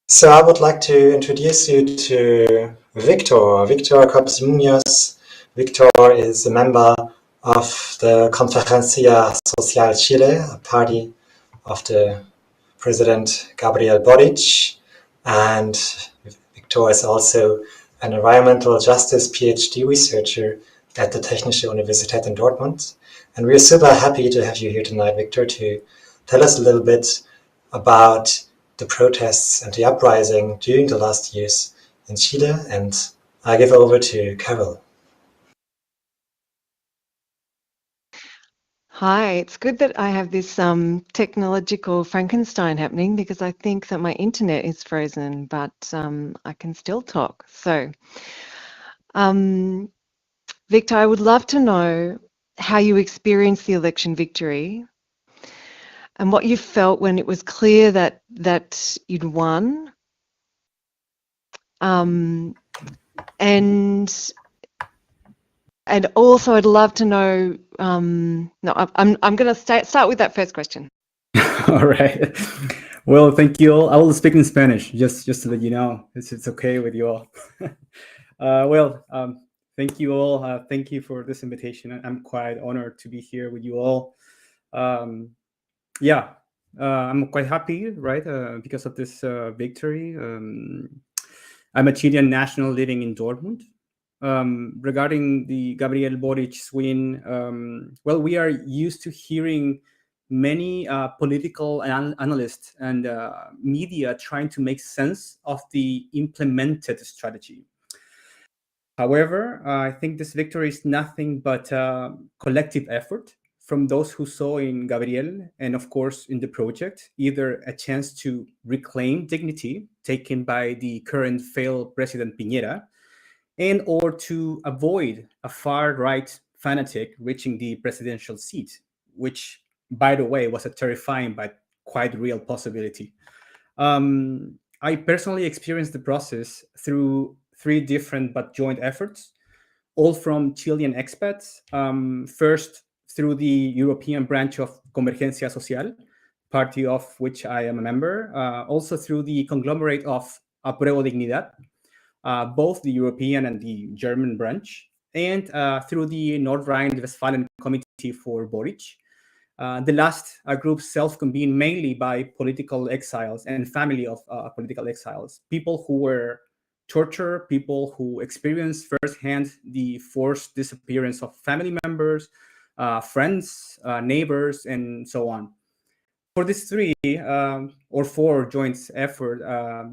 So I would like to introduce you to Victor. Victor Copes-Munoz. Victor is a member of the Conferencia Social Chile, a party of the President Gabriel Boric, and Victor is also an environmental justice PhD researcher at the Technische Universität in Dortmund. And we're super happy to have you here tonight, Victor, to tell us a little bit about the protests and the uprising during the last years in Chile. And I give over to Carol. Hi, it's good that I have this technological Frankenstein happening because I think that my internet is frozen, but I can still talk. So, Victor, I would love to know how you experienced the election victory and what you felt when it was clear that you'd won. And also, I'd love to know. I'm going to start with that first question. All right. Well, thank you all. I will speak in Spanish, just to let you know. It's okay with you all. Well, thank you all. Thank you for this invitation. I'm quite honored to be here with you all. Yeah, I'm quite happy, right, because of this victory. I'm a Chilean national living in Dortmund. Regarding the Gabriel Boric's win, well, we are used to hearing many political analysts and media trying to make sense of the implemented strategy. However, I think this victory is nothing but a collective effort from those who saw in Gabriel and, of course, in the project, either a chance to reclaim dignity taken by the current failed President Piñera, and or to avoid a far-right fanatic reaching the presidential seat, which, by the way, was a terrifying but quite real possibility. I personally experienced the process through 3 different but joint efforts, all from Chilean expats. First, through the European branch of Convergencia Social, party of which I am a member. Also through the conglomerate of Apruebo Dignidad, both the European and the German branch, and through the North Rhine-Westphalen Committee for Boric. The last group self-convened mainly by political exiles and family of political exiles, people who were tortured, people who experienced firsthand the forced disappearance of family members, friends, neighbors, and so on. For these 3 or 4 joint effort,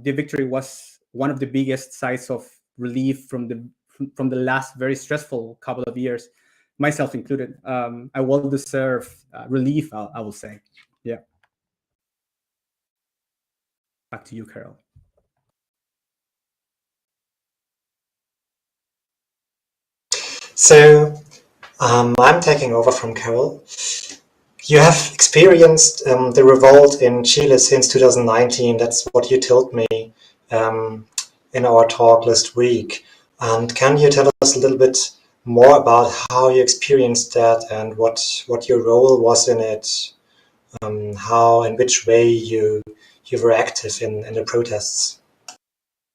the victory was one of the biggest sighs of relief from the last very stressful couple of years, myself included. I well deserve relief, I will say. Yeah. Back to you, Carol. So I'm taking over from Carol. You have experienced the revolt in Chile since 2019. That's what you told me in our talk last week. And can you tell us a little bit more about how you experienced that and what your role was in it? How and which way you were active in the protests?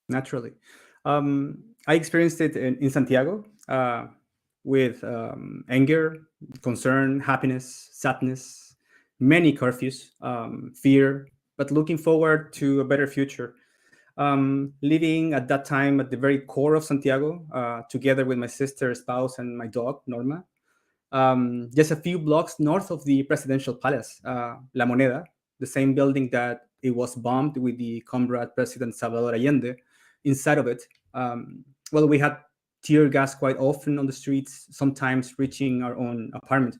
Naturally. I experienced it in Santiago with anger, concern, happiness, sadness, many curfews, fear, but looking forward to a better future. Living at that time at the very core of Santiago, together with my sister, spouse, and my dog, Norma. Just a few blocks north of the presidential palace, La Moneda, the same building that it was bombed with the comrade President Salvador Allende inside of it. Well, we had tear gas quite often on the streets, sometimes reaching our own apartment.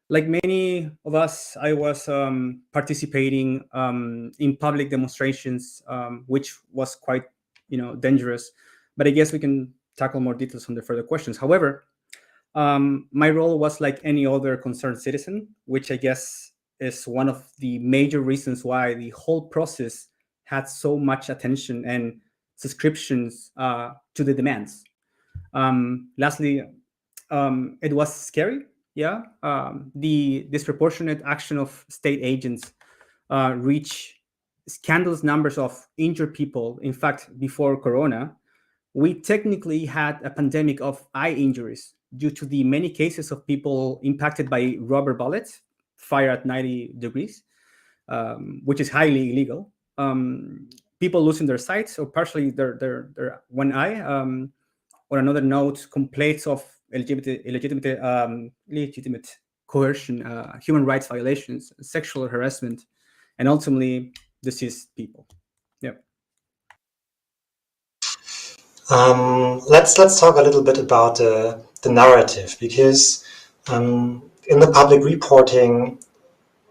Like many of us, I was participating in public demonstrations, which was quite, dangerous. But I guess we can tackle more details on the further questions. However, my role was like any other concerned citizen, which I guess is one of the major reasons why the whole process had so much attention and subscriptions to the demands. Lastly, it was scary. Yeah, the disproportionate action of state agents reached scandalous numbers of injured people. In fact, before Corona, we technically had a pandemic of eye injuries due to the many cases of people impacted by rubber bullets fired at 90 degrees, which is highly illegal. People losing their sight or partially their one eye. On another note, complaints of legitimate coercion, human rights violations, sexual harassment, and ultimately deceased people. Yeah. Let's talk a little bit about the narrative, because in the public reporting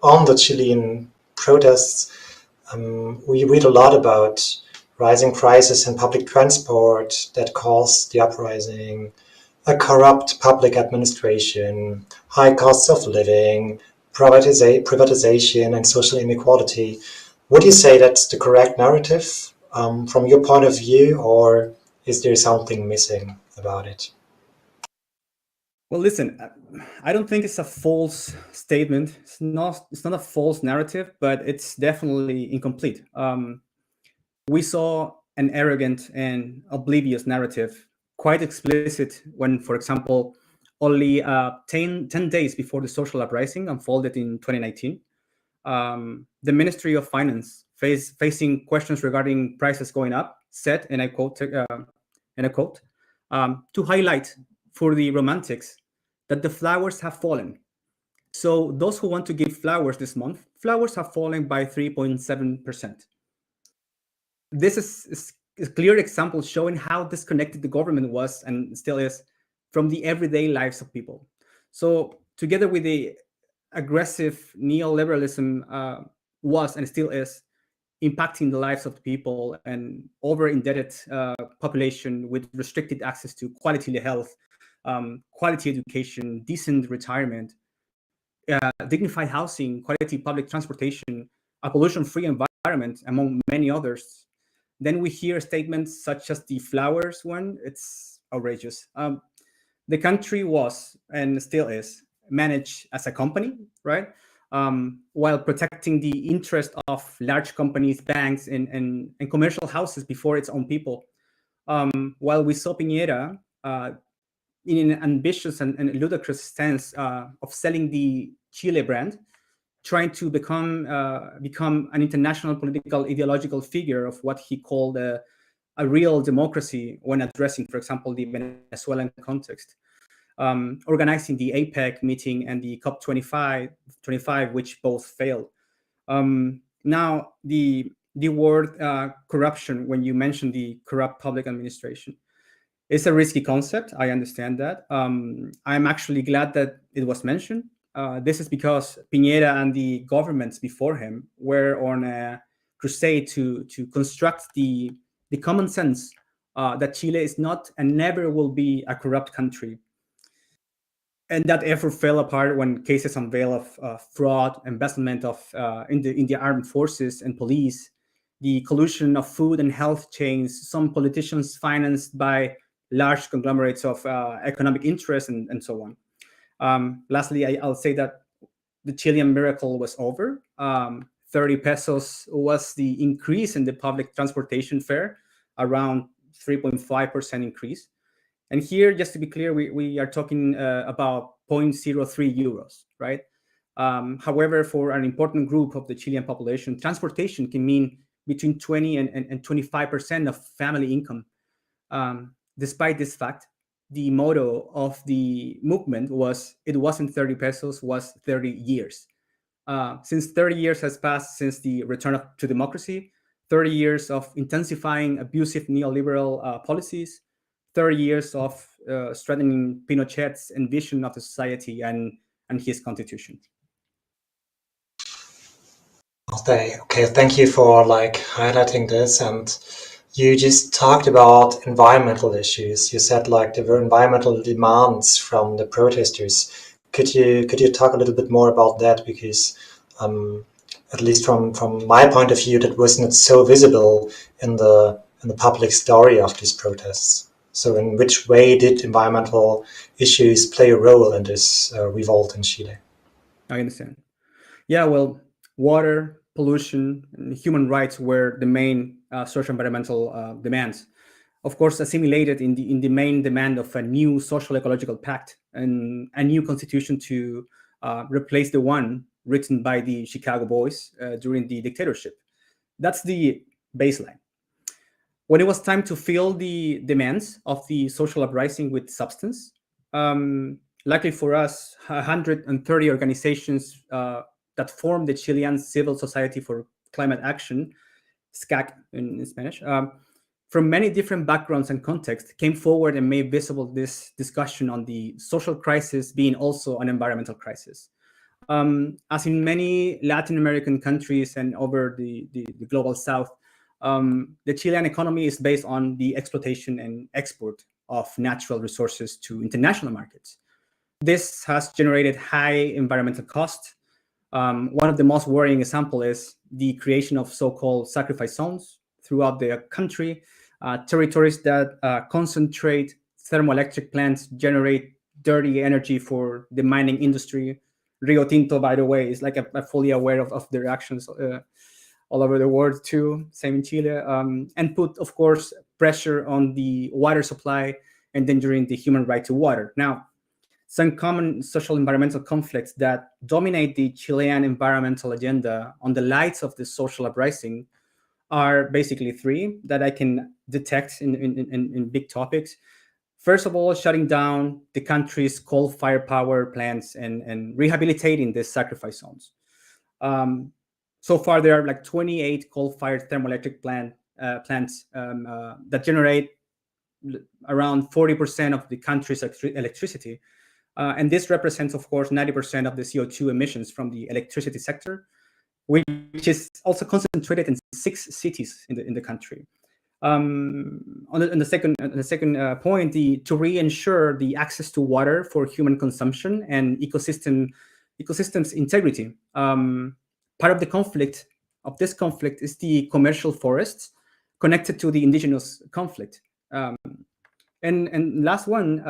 on the Chilean protests, we read a lot about rising prices in public transport that caused the uprising, a corrupt public administration, high costs of living, privatization, and social inequality. Would you say that's the correct narrative from your point of view, or is there something missing about it? Well, listen, I don't think it's a false statement. It's not a false narrative, but it's definitely incomplete. We saw an arrogant and oblivious narrative quite explicit when, for example, only 10 days before the social uprising unfolded in 2019, the Ministry of Finance, facing questions regarding prices going up, said, and I quote, to highlight for the romantics that the flowers have fallen. So those who want to give flowers this month, flowers have fallen by 3.7%. This is a clear example showing how disconnected the government was and still is from the everyday lives of people. So together with the aggressive neoliberalism was and still is impacting the lives of the people and over-indebted population with restricted access to quality health, quality education, decent retirement, dignified housing, quality public transportation, a pollution-free environment, among many others. Then we hear statements such as the flowers one. It's outrageous. The country was and still is managed as a company, right? While protecting the interest of large companies, banks, and commercial houses before its own people. While we saw Piñera in an ambitious and ludicrous stance of selling the Chile brand, trying to become an international political ideological figure of what he called a real democracy when addressing, for example, the Venezuelan context. Organizing the APEC meeting and the COP25, which both failed. Now, the word corruption, when you mention the corrupt public administration, it's a risky concept. I understand that. I'm actually glad that it was mentioned. This is because Piñera and the governments before him were on a crusade to construct the common sense that Chile is not and never will be a corrupt country. And that effort fell apart when cases unveiled of fraud, embezzlement in the armed forces and police, the collusion of food and health chains, some politicians financed by large conglomerates of economic interest, and so on. Lastly, I'll say that the Chilean miracle was over. 30 pesos was the increase in the public transportation fare, around 3.5% increase. And here, just to be clear, we are talking about 0.03 euros, right? However, for an important group of the Chilean population, transportation can mean between 20 and 25% of family income. Despite this fact, the motto of the movement was, it wasn't 30 pesos, was 30 years. Since 30 years has passed since the return to democracy, 30 years of intensifying abusive neoliberal policies, 30 years of strengthening Pinochet's envision of the society and his constitution. Okay, thank you for highlighting this. And you just talked about environmental issues. You said there were environmental demands from the protesters. Could you talk a little bit more about that? Because at least from my point of view, that wasn't so visible in the public story of these protests. So in which way did environmental issues play a role in this revolt in Chile? I understand. Yeah, well, water, pollution, and human rights were the main social environmental demands. Of course, assimilated in the main demand of a new social ecological pact and a new constitution to replace the one written by the Chicago Boys during the dictatorship. That's the baseline. When it was time to fill the demands of the social uprising with substance, luckily for us, 130 organizations that form the Chilean Civil Society for Climate Action, SCAC in Spanish, from many different backgrounds and contexts, came forward and made visible this discussion on the social crisis being also an environmental crisis. As in many Latin American countries and over the global South, the Chilean economy is based on the exploitation and export of natural resources to international markets. This has generated high environmental costs. One of the most worrying examples is the creation of so-called sacrifice zones throughout the country, territories that concentrate thermoelectric plants, generate dirty energy for the mining industry. Rio Tinto, by the way, is I'm fully aware of their actions all over the world too, same in Chile, and put, of course, pressure on the water supply endangering the human right to water. Now, some common social environmental conflicts that dominate the Chilean environmental agenda on the lights of the social uprising are basically three that I can detect in big topics. First of all, shutting down the country's coal-fired power plants and rehabilitating the sacrifice zones. So far, there are like 28 coal-fired thermoelectric plants that generate around 40% of the country's electricity. And this represents, of course, 90% of the CO2 emissions from the electricity sector, which is also concentrated in 6 cities in the country. On the second point, to re-ensure the access to water for human consumption and ecosystems integrity. Part of this conflict is the commercial forests connected to the indigenous conflict. And last one,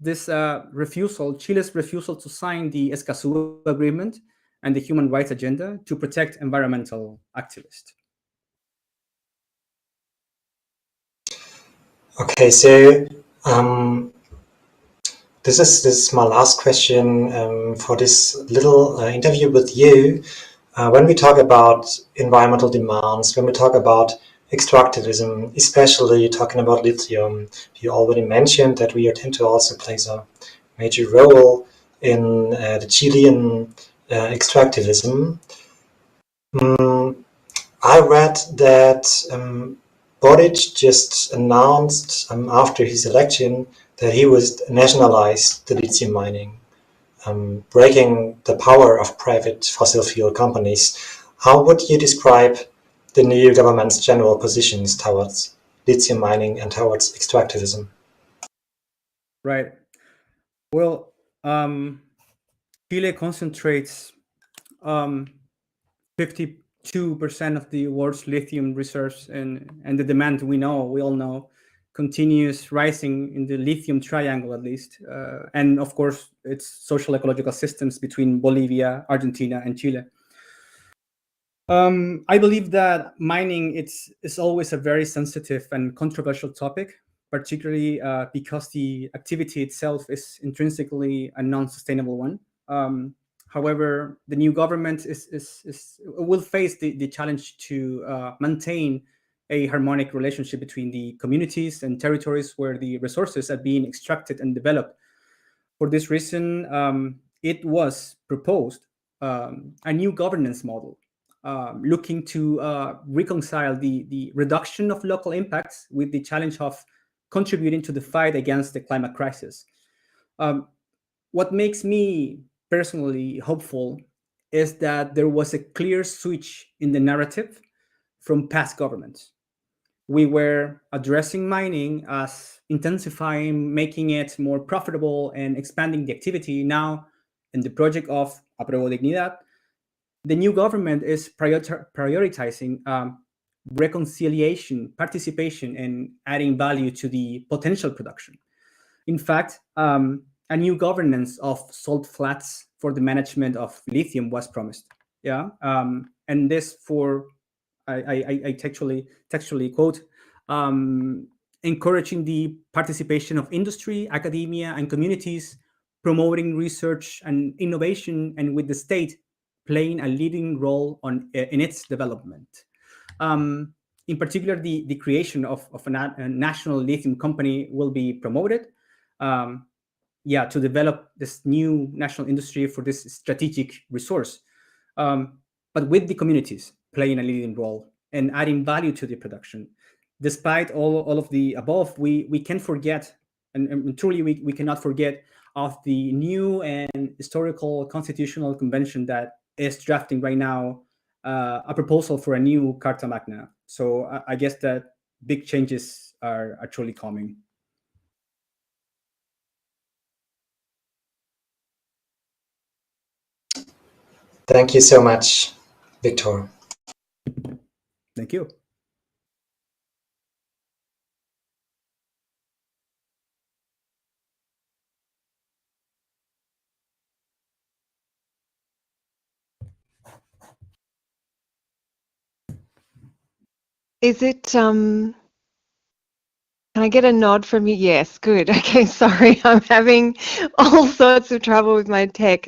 Chile's refusal to sign the Escazú Agreement and the human rights agenda to protect environmental activists. Okay, so this is my last question for this little interview with you. When we talk about environmental demands, when we talk about extractivism, especially talking about lithium, you already mentioned that Rio Tinto also plays a major role in the Chilean extractivism. I read that Boric just announced after his election that he would nationalize the lithium mining, breaking the power of private fossil fuel companies. How would you describe the new government's general positions towards lithium mining and towards extractivism? Right. Well, Chile concentrates 52% of the world's lithium reserves, and the demand we all know continues rising in the lithium triangle, at least, and of course its social ecological systems between Bolivia, Argentina, and Chile. I believe that mining is always a very sensitive and controversial topic, particularly because the activity itself is intrinsically a non-sustainable one. However, the new government will face the challenge to maintain a harmonic relationship between the communities and territories where the resources are being extracted and developed. For this reason, it was proposed a new governance model looking to reconcile the reduction of local impacts with the challenge of contributing to the fight against the climate crisis. What makes me personally hopeful is that there was a clear switch in the narrative from past governments. We were addressing mining as intensifying, making it more profitable, and expanding the activity. Now, in the project of Apruebo Dignidad, the new government is prioritizing reconciliation, participation, and adding value to the potential production. In fact, a new governance of salt flats for the management of lithium was promised. Yeah, and this I textually quote, encouraging the participation of industry, academia, and communities, promoting research and innovation, and with the state playing a leading role in its development. In particular, the creation of a national lithium company will be promoted, to develop this new national industry for this strategic resource, but with the communities playing a leading role and adding value to the production. Despite all of the above, we can forget, and truly we cannot forget of the new and historical constitutional convention that is drafting right now a proposal for a new Carta Magna. So I guess that big changes are truly coming. Thank you so much, Victor. Thank you. Is it Can I get a nod from you? Yes, good. Okay, sorry, I'm having all sorts of trouble with my tech.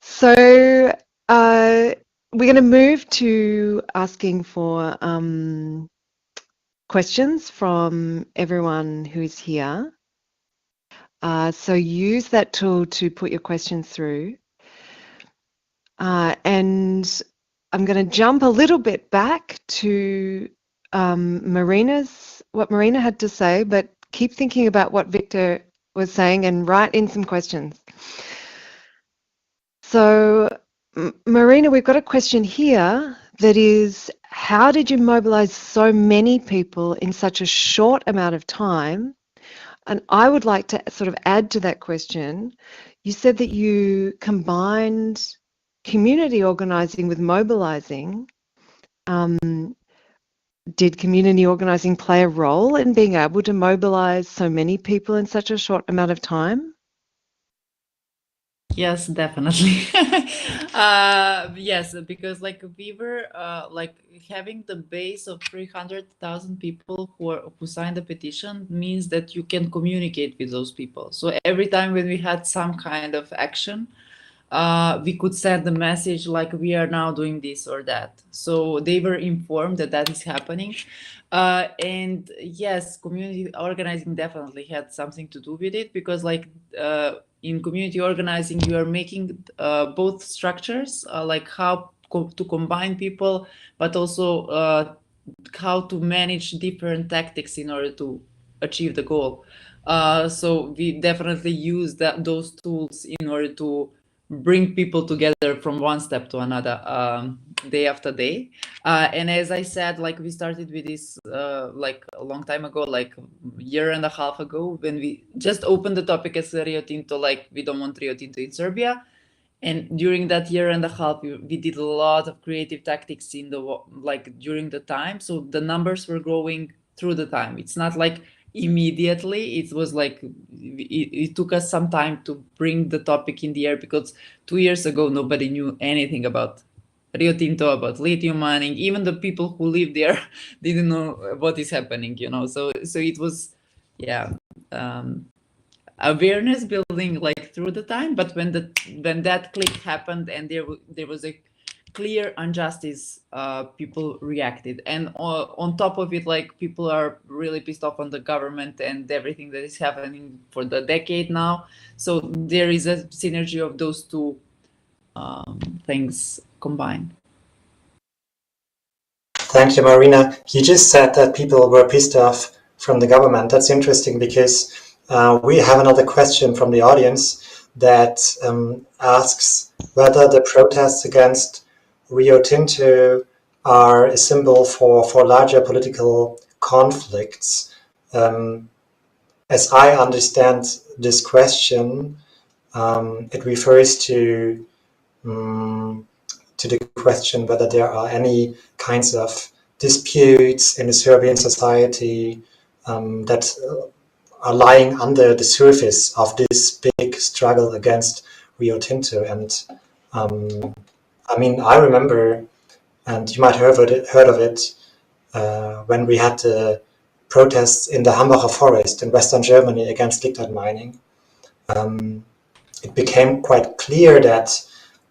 So we're going to move to asking for questions from everyone who's here. So use that tool to put your questions through. And I'm going to jump a little bit back to what Marina had to say, but keep thinking about what Victor was saying and write in some questions. So, Marina, we've got a question here that is, how did you mobilize so many people in such a short amount of time? And I would like to sort of add to that question. You said that you combined community organizing with mobilizing. Did community organizing play a role in being able to mobilize so many people in such a short amount of time? Yes, definitely. Yes, because like we were like having the base of 300,000 people who signed the petition means that you can communicate with those people. So every time when we had some kind of action, we could send the message like we are now doing this or that. So they were informed that that is happening. And yes, community organizing definitely had something to do with it, because like in community organizing, you are making both structures, like how to combine people, but also how to manage different tactics in order to achieve the goal. So we definitely use those tools in order to bring people together from one step to another, day after day. And as I said, like we started with this like a long time ago, like a year and a half ago, when we just opened the topic as Rio Tinto, like we don't want Rio Tinto in Serbia. And during that year and a half, we did a lot of creative tactics in the like during the time. So the numbers were growing through the time. It's not like immediately. It was like it took us some time to bring the topic in the air, because 2 years ago nobody knew anything about Rio Tinto, about lithium mining. Even the people who live there didn't know what is happening. So it was, yeah. Awareness building like through the time, but when that click happened and there was a clear injustice, people reacted, and on top of it, like people are really pissed off on the government and everything that is happening for the decade now. So there is a synergy of those two things combined. Thank you, Marina. You just said that people were pissed off from the government. That's interesting, because we have another question from the audience that asks whether the protests against Rio Tinto are a symbol for larger political conflicts. As I understand this question, it refers to the question whether there are any kinds of disputes in the Serbian society that are lying under the surface of this big struggle against Rio Tinto. And I mean, I remember, and you might have heard of it, when we had the protests in the Hambacher forest in Western Germany against lignite mining. It became quite clear that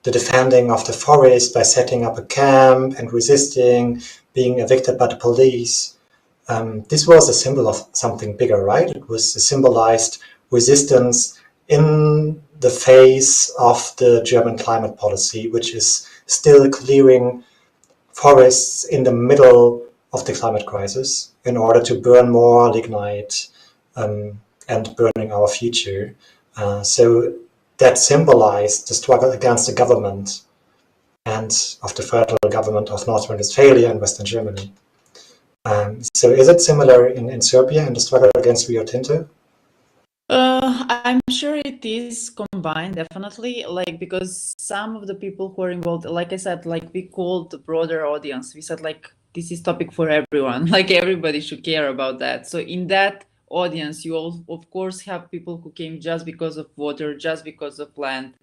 the defending of the forest by setting up a camp and resisting, being evicted by the police, this was a symbol of something bigger, right? It was a symbolized resistance in the face of the German climate policy, which is still clearing forests in the middle of the climate crisis in order to burn more lignite and burning our future. So that symbolized the struggle against the government and of the federal government of North Rhine-Westphalia and Western Germany. So is it similar in Serbia in the struggle against Rio Tinto? I'm sure it is combined, definitely, like because some of the people who are involved, like I said, like we called the broader audience. We said like this is topic for everyone, like everybody should care about that. So in that audience, you all of course have people who came just because of water, just because of land,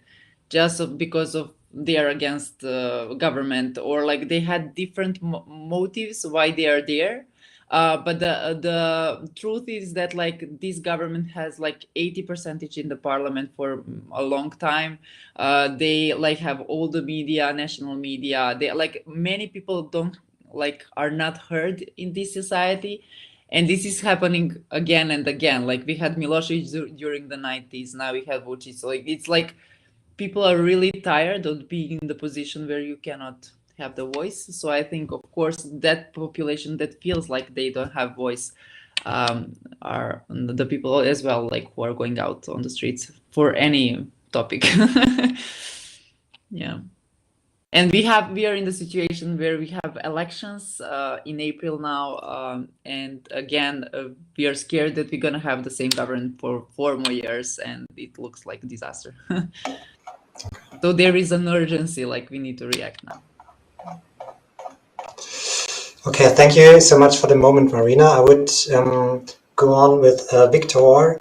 just because of they are against government, or like they had different motives why they are there. But the truth is that like this government has like 80% in the parliament for a long time. They like have all the media, national media. They like many people don't like are not heard in this society. And this is happening again and again. Like we had Milosevic during the 90s. Now we have Vucic. So like, it's like people are really tired of being in the position where you cannot have the voice. So I think, of course, that population that feels like they don't have voice are the people as well, like who are going out on the streets for any topic. Yeah. And we are in the situation where we have elections in April now, and again we are scared that we're gonna have the same government for 4 more years, and it looks like a disaster. So there is an urgency, like we need to react now. Okay, thank you so much for the moment, Marina. I would go on with Victor.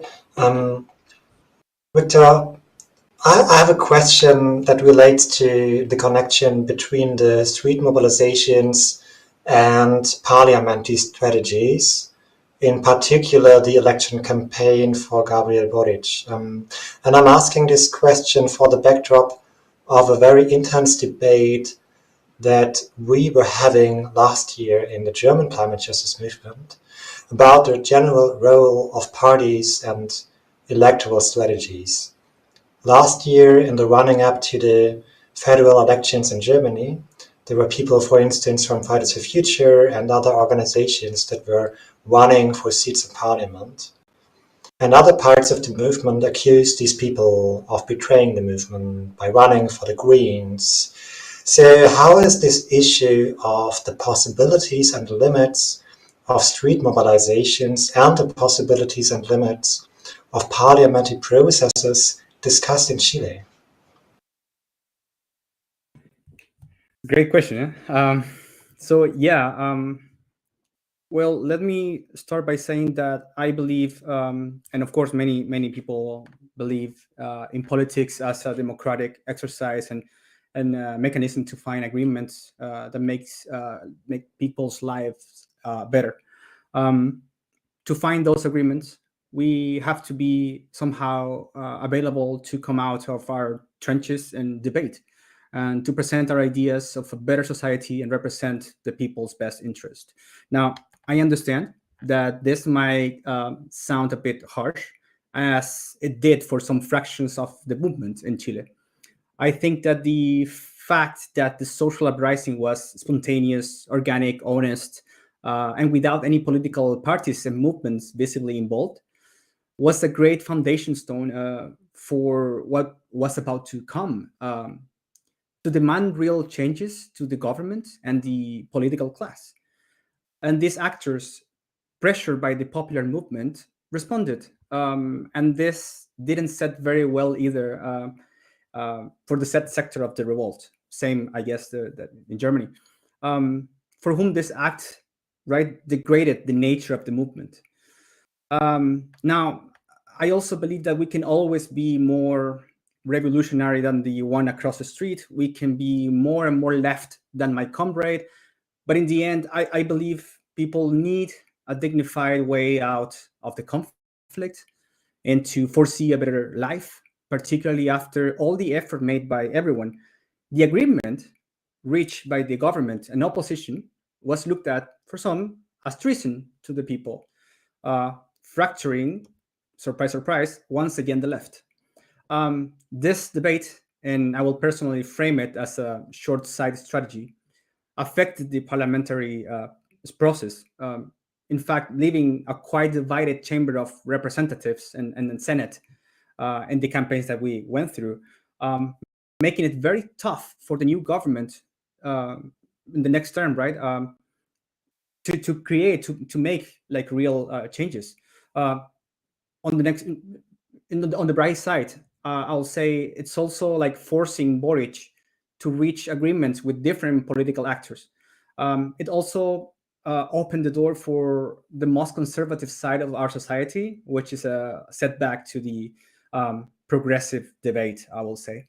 Victor, I have a question that relates to the connection between the street mobilizations and parliamentary strategies, in particular the election campaign for Gabriel Boric. And I'm asking this question for the backdrop of a very intense debate that we were having last year in the German climate justice movement about the general role of parties and electoral strategies. Last year, in the running up to the federal elections in Germany, there were people, for instance, from Fridays for Future and other organizations that were running for seats in parliament. And other parts of the movement accused these people of betraying the movement by running for the Greens. So how is this issue of the possibilities and limits of street mobilizations and the possibilities and limits of parliamentary processes discussed in Chile? Great question. So yeah, well, let me start by saying that I believe, and of course, many people believe in politics as a democratic exercise and mechanism to find agreements that make people's lives better. To find those agreements, we have to be somehow available to come out of our trenches and debate, and to present our ideas of a better society and represent the people's best interest. Now, I understand that this might sound a bit harsh, as it did for some fractions of the movement in Chile. I think that the fact that the social uprising was spontaneous, organic, honest, and without any political parties and movements visibly involved was a great foundation stone for what was about to come, to demand real changes to the government and the political class. And these actors, pressured by the popular movement, responded. And this didn't set very well either for the set sector of the revolt. Same, I guess, in Germany, for whom this act degraded the nature of the movement. Now, I also believe that we can always be more revolutionary than the one across the street. We can be more and more left than my comrade. But in the end, I believe people need a dignified way out of the conflict and to foresee a better life, particularly after all the effort made by everyone. The agreement reached by the government and opposition was looked at, for some, as treason to the people, fracturing, surprise, surprise, once again the left. This debate, and I will personally frame it as a short-sighted strategy, affected the parliamentary process. In fact, leaving a quite divided chamber of representatives and Senate in the campaigns that we went through, making it very tough for the new government in the next term, right, to make like real changes. On the bright side, I'll say it's also like forcing Boric to reach agreements with different political actors. It also opened the door for the most conservative side of our society, which is a setback to the progressive debate, I will say.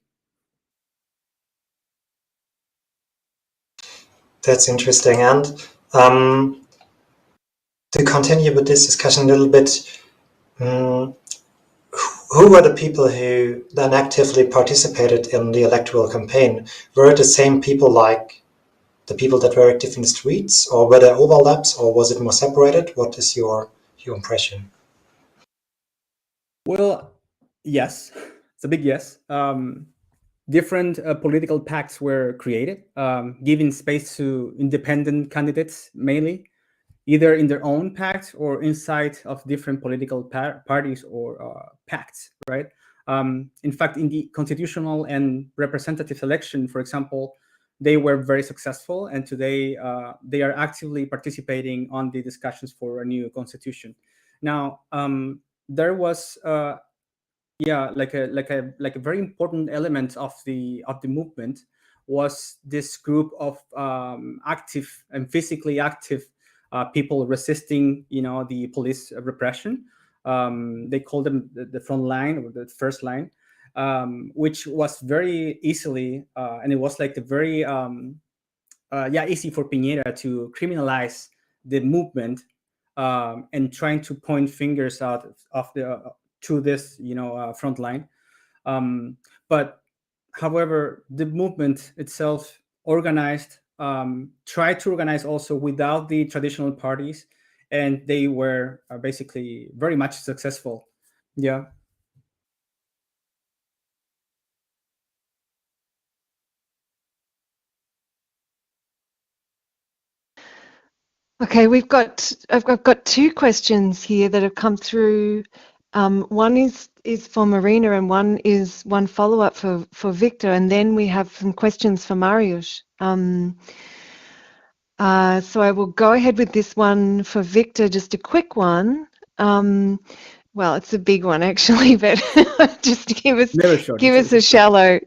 That's interesting. And to continue with this discussion a little bit, who were the people who then actively participated in the electoral campaign? Were it the same people like the people that were active in the streets, or were there overlaps, or was it more separated? What is your impression? Well, yes, it's a big yes. Different political pacts were created, giving space to independent candidates mainly, either in their own pacts or inside of different political parties or pacts, right? In fact, in the constitutional and representative election, for example, they were very successful, and today they are actively participating on the discussions for a new constitution. Now, there was like a very important element of the movement was this group of active and physically active people resisting, the police repression. They call them the front line or the first line, which was very easily and it was like a very easy for Piñera to criminalize the movement, and trying to point fingers out of the to this front line. But however, the movement itself organized, tried to organize also without the traditional parties, and they were basically very much successful. Yeah. Okay, I've got two questions here that have come through. One is for Marina, and one follow-up for Victor, and then we have some questions for Mariusz. So I will go ahead with this one for Victor, just a quick one. Well, it's a big one actually, but just give us a shallow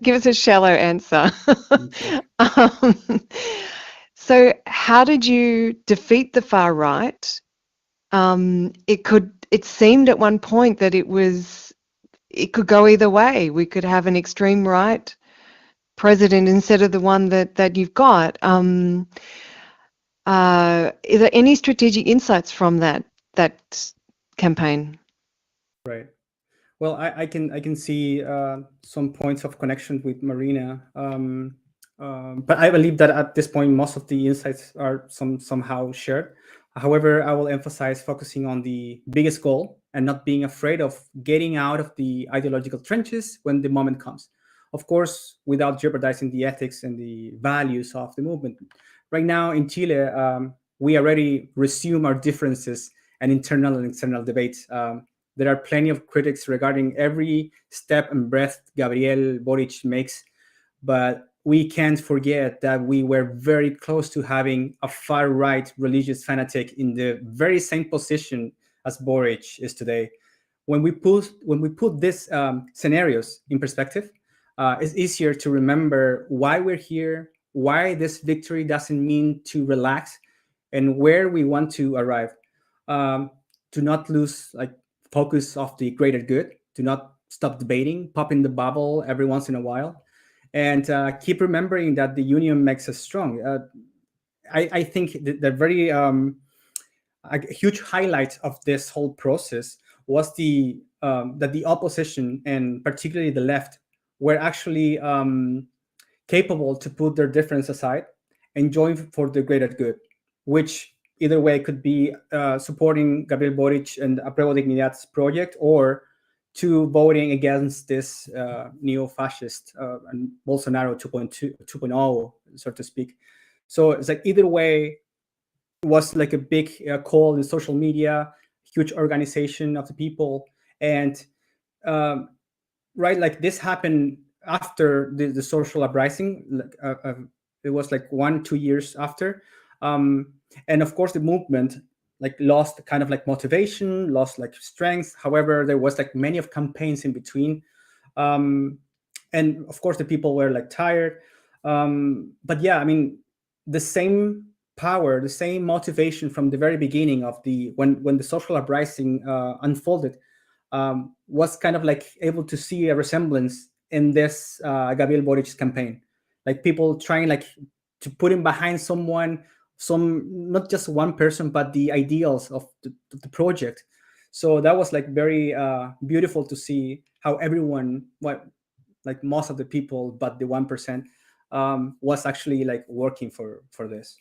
answer. Okay. So how did you defeat the far right? It seemed at one point that it could go either way. We could have an extreme right president instead of the one that you've got. Is there any strategic insights from that campaign? Right. Well, I can see some points of connection with Marina, but I believe that at this point most of the insights are somehow shared. However, I will emphasize focusing on the biggest goal and not being afraid of getting out of the ideological trenches when the moment comes. Of course, without jeopardizing the ethics and the values of the movement. Right now in Chile, we already resume our differences and internal and external debates. There are plenty of critics regarding every step and breath Gabriel Boric makes, but we can't forget that we were very close to having a far-right religious fanatic in the very same position as Boric is today. When we put these scenarios in perspective, it's easier to remember why we're here, why this victory doesn't mean to relax, and where we want to arrive. To not lose focus of the greater good, to not stop debating, pop in the bubble every once in a while, and keep remembering that the union makes us strong. I think the very a huge highlight of this whole process was that the opposition, and particularly the left, were actually capable to put their difference aside and join for the greater good, which either way could be supporting Gabriel Boric and Apruebo Dignidad's project, or to voting against this neo-fascist and Bolsonaro 2.0, so to speak. So it's like either way, it was like a big call in social media, huge organization of the people, and right, like this happened after the social uprising. It was like 1-2 years after, and of course the movement lost kind of motivation, lost strength. However, there was many of campaigns in between, and of course the people were tired. But yeah, I mean, the same power, the same motivation from the very beginning of when the social uprising unfolded, was kind of able to see a resemblance in this Gabriel Boric's campaign, people trying to put him behind someone not just one person, but the ideals of the project. So that was like very beautiful to see how everyone, like most of the people, but the 1%, was actually like working for this.